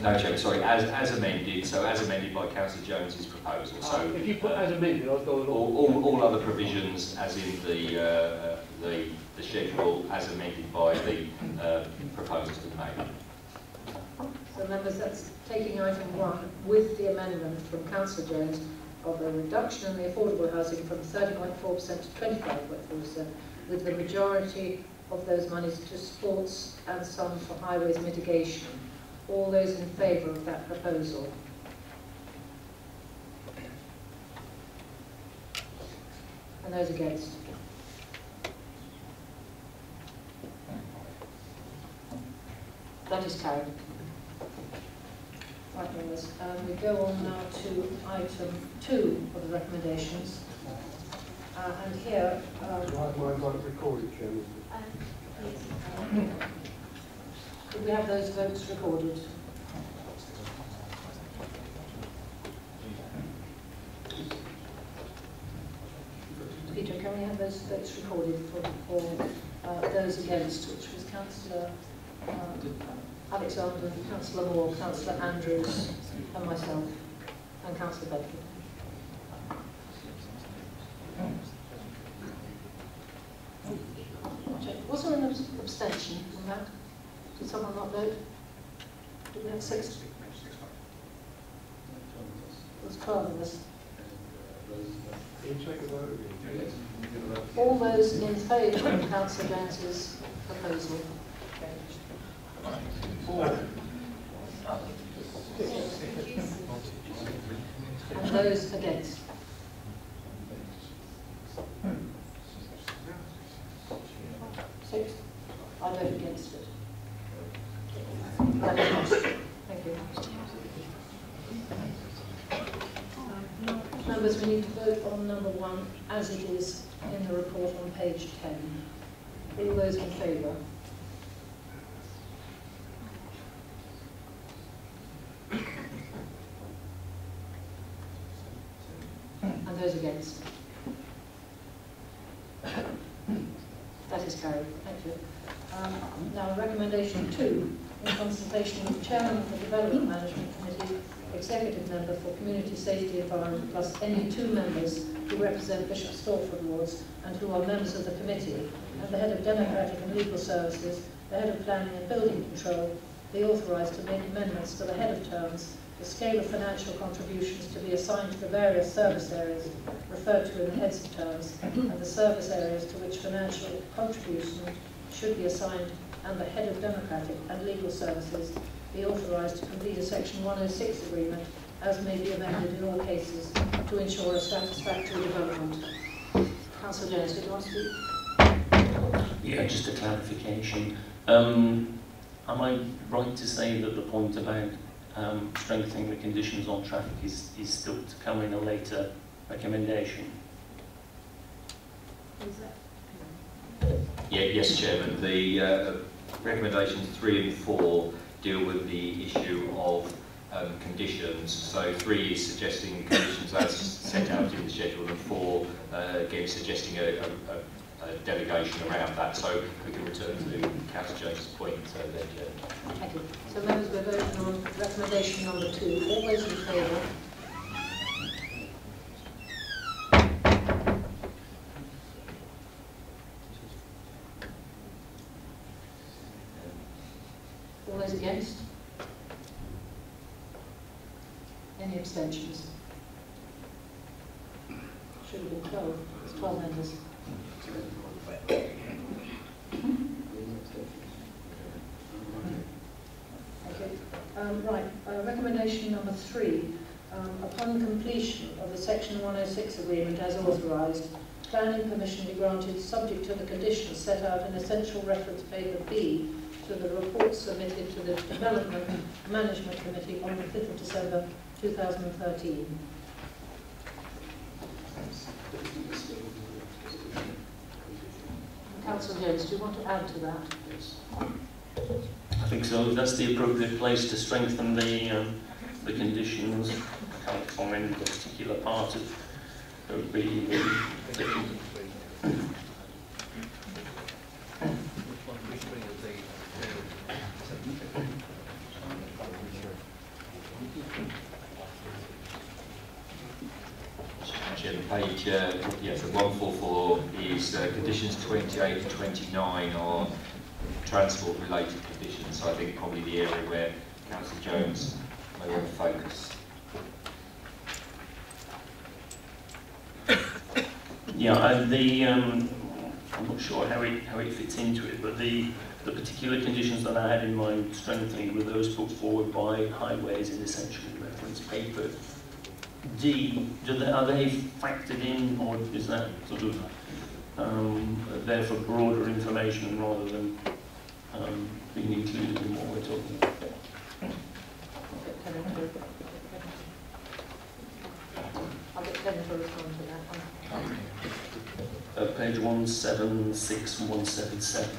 No, Chairman, sorry, as amended, so as amended by Councillor Jones's proposal. So if you put as amended, I've got all other provisions, as in the schedule, as amended by the proposals that were made. So members, that's taking item 1 with the amendment from Councillor Jones of a reduction in the affordable housing from 30.4% to 25.4%, with the majority of those monies to sports and some for highways mitigation. All those in favour of that proposal? And those against? That is carried. Right, members, we go on now to item 2 of the recommendations. And here... Mine's not recorded, Chairman. Could we have those votes recorded? Peter, can we have those votes recorded for those against, which was Councillor Alexander, Councillor Moore, Councillor Andrews, and myself, and Councillor Bedford. Was there an abstention from that? Did someone not vote? Did we have 6? It was 12 of us. All those in favour of Councillor Jones's proposal? And those against? Six. I vote against it. That is passed. Thank you. Members, we need to vote on number 1 as it is in the report on page 10. All those in favour? And those against? That is carried. Thank you. Now, recommendation 2, in consultation with the Chairman of the Development Management Committee, Executive Member for Community Safety Environment, plus any 2 members who represent Bishop Stortford wards and who are members of the committee, and the Head of Democratic and Legal Services, the Head of Planning and Building Control, be authorised to make amendments to the head of terms, the scale of financial contributions to be assigned to the various service areas referred to in the heads of terms, and the service areas to which financial contribution should be assigned, and the Head of Democratic and Legal Services be authorised to complete a Section 106 agreement, as may be amended in all cases, to ensure a satisfactory development. Councillor Jones, did you want to speak? Yeah, just a clarification. Am I right to say that the point about strengthening the conditions on traffic is still to come in a later recommendation? Yeah, yes, Chairman. The recommendations 3 and 4 deal with the issue of conditions. So 3 is suggesting conditions as set out in the schedule, and 4 again suggesting a delegation around that. So we can return to Councillor Jones's point there, Chair. Thank you. So members, we're voting on recommendation number 2. All those in favour? All those against? Any abstentions? Should have been 12. It's 12 members. Okay. Right. Recommendation number 3. Upon completion of the Section 106 agreement as authorised, planning permission be granted subject to the conditions set out in Essential Reference Paper B to the report submitted to the Development Management Committee on the 5th of December 2013. Councillor Jones, do you want to add to that? I think so. That's the appropriate place to strengthen the conditions. I can't find a particular part of B. Page, yes, the 144 is conditions 28 and 29 are transport related conditions, so I think probably the area where Councillor Jones may want to focus. Yeah, I'm not sure how it fits into it, but the particular conditions that I had in mind strengthening were those put forward by Highways in Essential Reference Paper D. Are they factored in, or is that sort of there for broader information rather than being included in what we're talking about? I'll get Kevin to respond to that one. Page 176 and 177.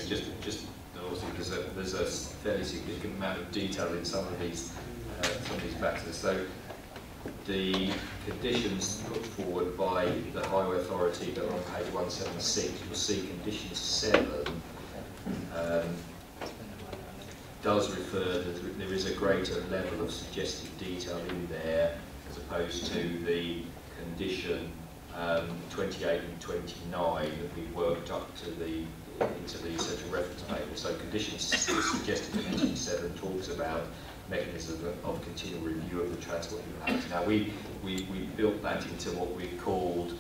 just obviously there's a fairly significant amount of detail in some of these matters. So the conditions put forward by the Highway Authority that are on page 176, you'll see condition 7 does refer that there is a greater level of suggested detail in there as opposed to the condition 28 and 29 that we worked up to into the central reference table. So conditions suggested condition 7 talks about mechanisms of continual review of the transport impacts. Now we built that into what we've called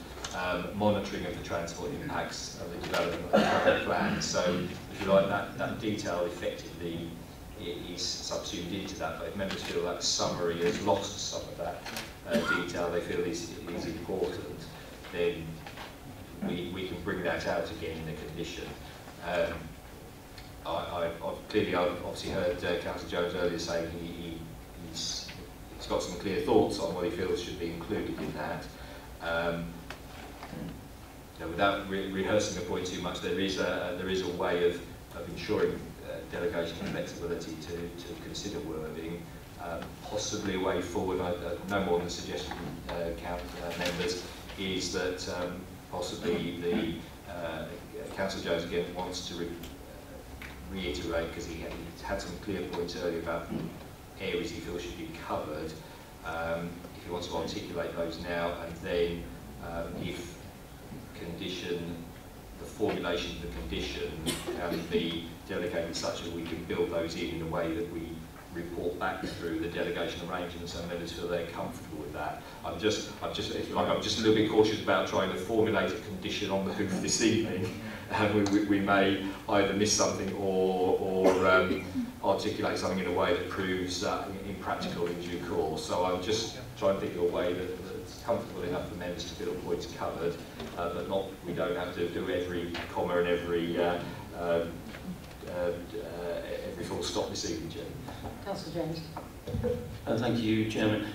monitoring of the transport impacts of the development of the traffic plan. So if you like, that detail effectively is subsumed into that, but if members feel that summary has lost some of that detail they feel is important, then we can bring that out again in the condition. I've obviously heard Councillor Jones earlier saying he's got some clear thoughts on what he feels should be included in that. Without rehearsing the point too much, there is a way of ensuring delegation and flexibility to consider wording. Possibly a way forward, no more than suggested members, is that possibly the Councillor Jones again wants to reiterate, because he had some clear points earlier about areas he feels should be covered. If he wants to articulate those now, and then if the formulation of the condition can be delegated such that we can build those in a way that we report back through the delegation arrangements, so members feel they're comfortable with that. I'm just a little bit cautious about trying to formulate a condition on the hoof this evening, and we may either miss something or articulate something in a way that proves impractical in due course. So I'm just trying to think of a way that's comfortable enough for members to feel points covered, but we don't have to do every comma and every full stop this evening, Jim. Councillor James. Thank you, Chairman.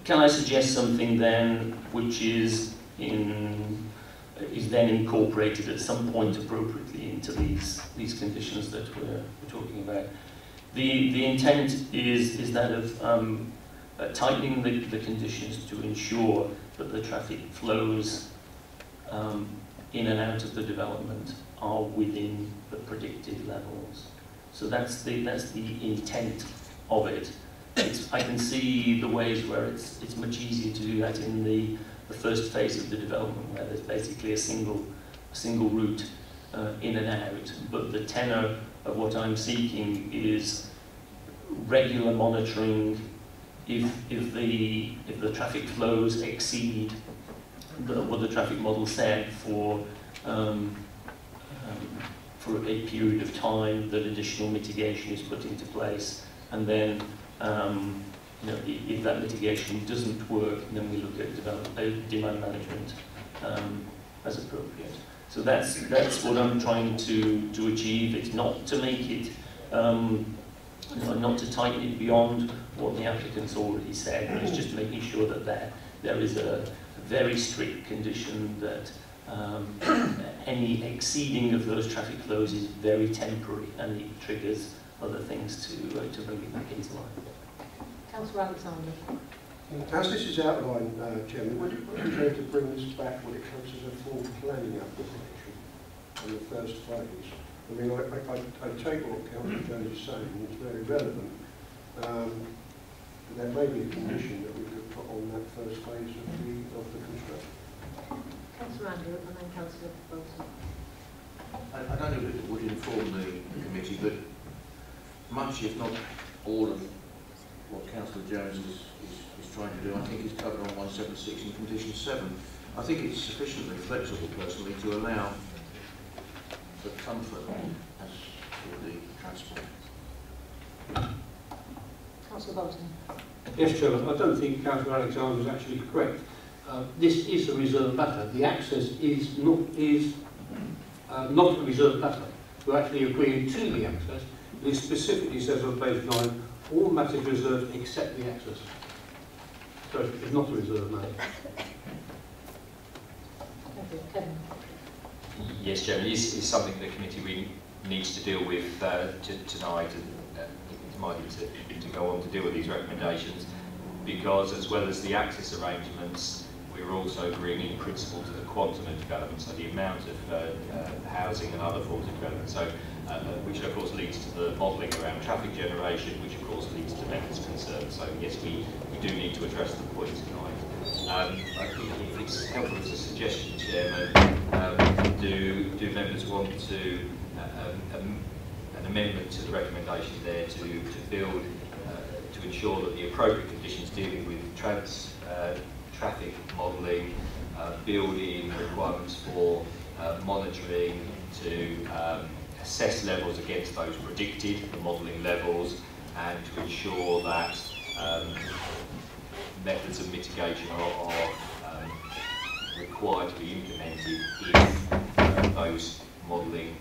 Can I suggest something then which is then incorporated at some point appropriately into these conditions that we're talking about? The intent is that of tightening the conditions to ensure that the traffic flows in and out of the development are within the predicted levels. So that's the intent of it. I can see the ways where it's much easier to do that in the first phase of the development, where there's basically a single route in and out. But the tenor of what I'm seeking is regular monitoring. If the traffic flows exceed what the traffic model said for a period of time, that additional mitigation is put into place, and then if that mitigation doesn't work, then we look at demand management as appropriate. So that's what I'm trying to achieve. It's not to make it, not to tighten it beyond what the applicant's already said, but it's just making sure that there is a very strict condition that any exceeding of those traffic flows is very temporary, and it triggers other things to bring it back into line. Councillor Alexander. As this is outlined, Chairman, would it be fair to bring this back when it comes to the full planning application in the first phase? I mean, I take what Councillor Jones is saying, it's very relevant. There may be a condition that we could put on that first phase of the construction. Councillor Andrew and then Councillor Bolton. I don't know if it would inform the committee, but much, if not all, of what Councillor Jones is trying to do, I think is covered on 176 in condition 7. I think it's sufficiently flexible, personally, to allow for comfort as for the transport. Councillor Bolton. Yes, Chairman. I don't think Councillor Alexander is actually correct. This is a reserve matter. The access is not a reserve matter. We're actually agreeing to the access. It specifically says on page 9, all matters reserved except the access. So it's not a reserve matter. Thank you. Kevin. Yes, Chairman, it is something the committee needs to deal with tonight, and minded to go on to deal with these recommendations, because as well as the access arrangements, we're also agreeing in principle to the quantum of development, so the amount of housing and other forms of development, so which of course leads to the modelling around traffic generation, which of course leads to members' concerns. So yes, we do need to address the point tonight. I think if it's helpful as a suggestion, Chairman, do members want to an amendment to the recommendation there to build to ensure that the appropriate conditions dealing with traffic modelling, building requirements for monitoring to assess levels against those predicted, the modelling levels, and to ensure that methods of mitigation are required to be implemented if those modelling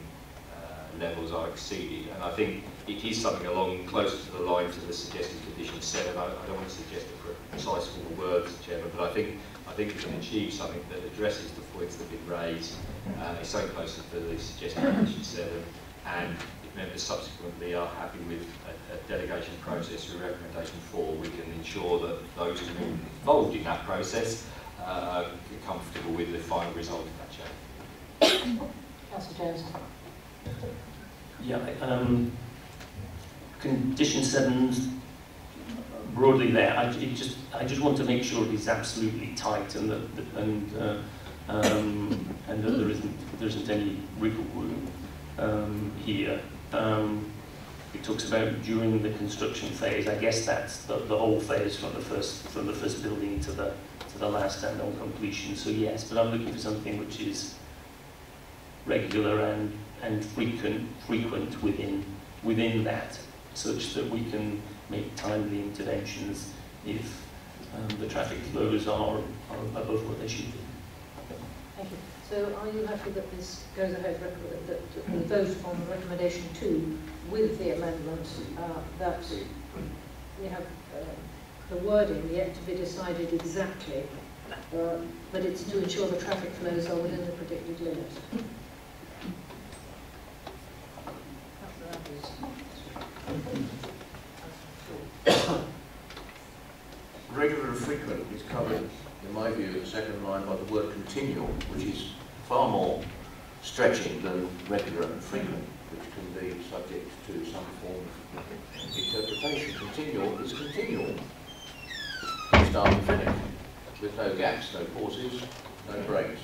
levels are exceeded. And I think it is something along closer to the lines of the suggested condition 7. I don't want to suggest a precise form of words, Chairman, but I think we can achieve something that addresses the points that have been raised. It's so closer to the suggested condition 7, and if members subsequently are happy with a delegation process through recommendation 4, we can ensure that those who are involved in that process are comfortable with the final result of that change. Councillor Jones. Yeah, condition 7's broadly there. I just want to make sure it is absolutely tight and that there isn't any wiggle room here. It talks about during the construction phase. I guess that's the whole phase from the first building to the last and on completion. So yes, but I'm looking for something which is regular and frequent within that, such that we can make timely interventions if the traffic flows are above what they should be. Thank you. So are you happy that this goes ahead, that we vote on recommendation 2 with the amendment that we have the wording yet to be decided exactly, but it's to ensure the traffic flows are within the predicted limit? Regular and frequent is covered, in my view, in the second line by the word continual, which is far more stretching than regular and frequent, which can be subject to some form of interpretation. Continual is continual. Start and finish, with no gaps, no pauses, no breaks.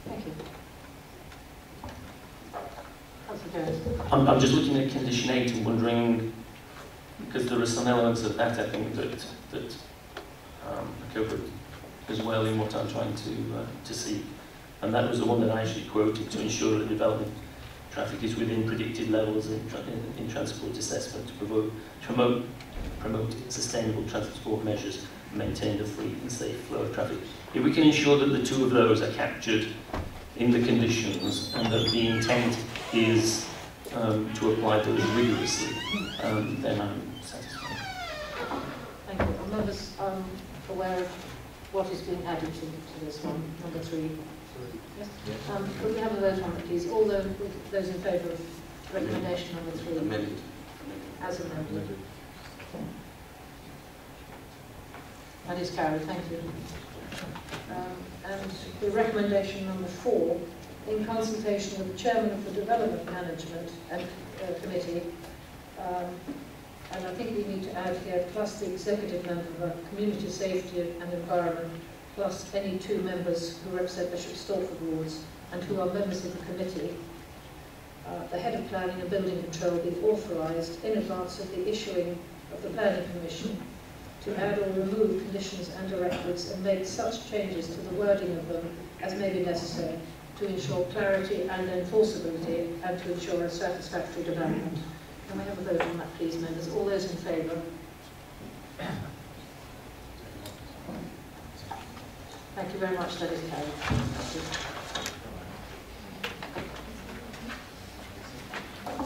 Thank you. I'm just looking at condition 8 and wondering, because there are some elements of that I think that are covered as well in what I'm trying to see, and that was the one that I actually quoted, to ensure that development traffic is within predicted levels in transport assessment to promote sustainable transport measures and maintain a free and safe flow of traffic. If we can ensure that the two of those are captured in the conditions and that the intent is to apply those rigorously, then I'm satisfied. Thank you. Are members aware of what is being added to this one, number 3? Yes? Could we have a vote on it, please? All those in favour of recommendation number 3? Amended. As amended. That is carried. Thank you. And the recommendation number 4, in consultation with the Chairman of the Development Management Committee, and I think we need to add here, plus the executive member of Community Safety and Environment, plus any 2 members who represent Bishop Stortford wards and who are members of the committee, the head of planning and building control be authorised in advance of the issuing of the planning permission to add or remove conditions and directives and make such changes to the wording of them as may be necessary to ensure clarity and enforceability and to ensure a satisfactory development. Can we have a vote on that, please, members? All those in favour? Thank you very much. That is carried.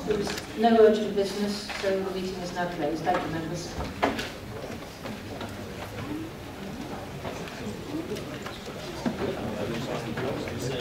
There is no urgent business, so the meeting is now closed. Thank you, members.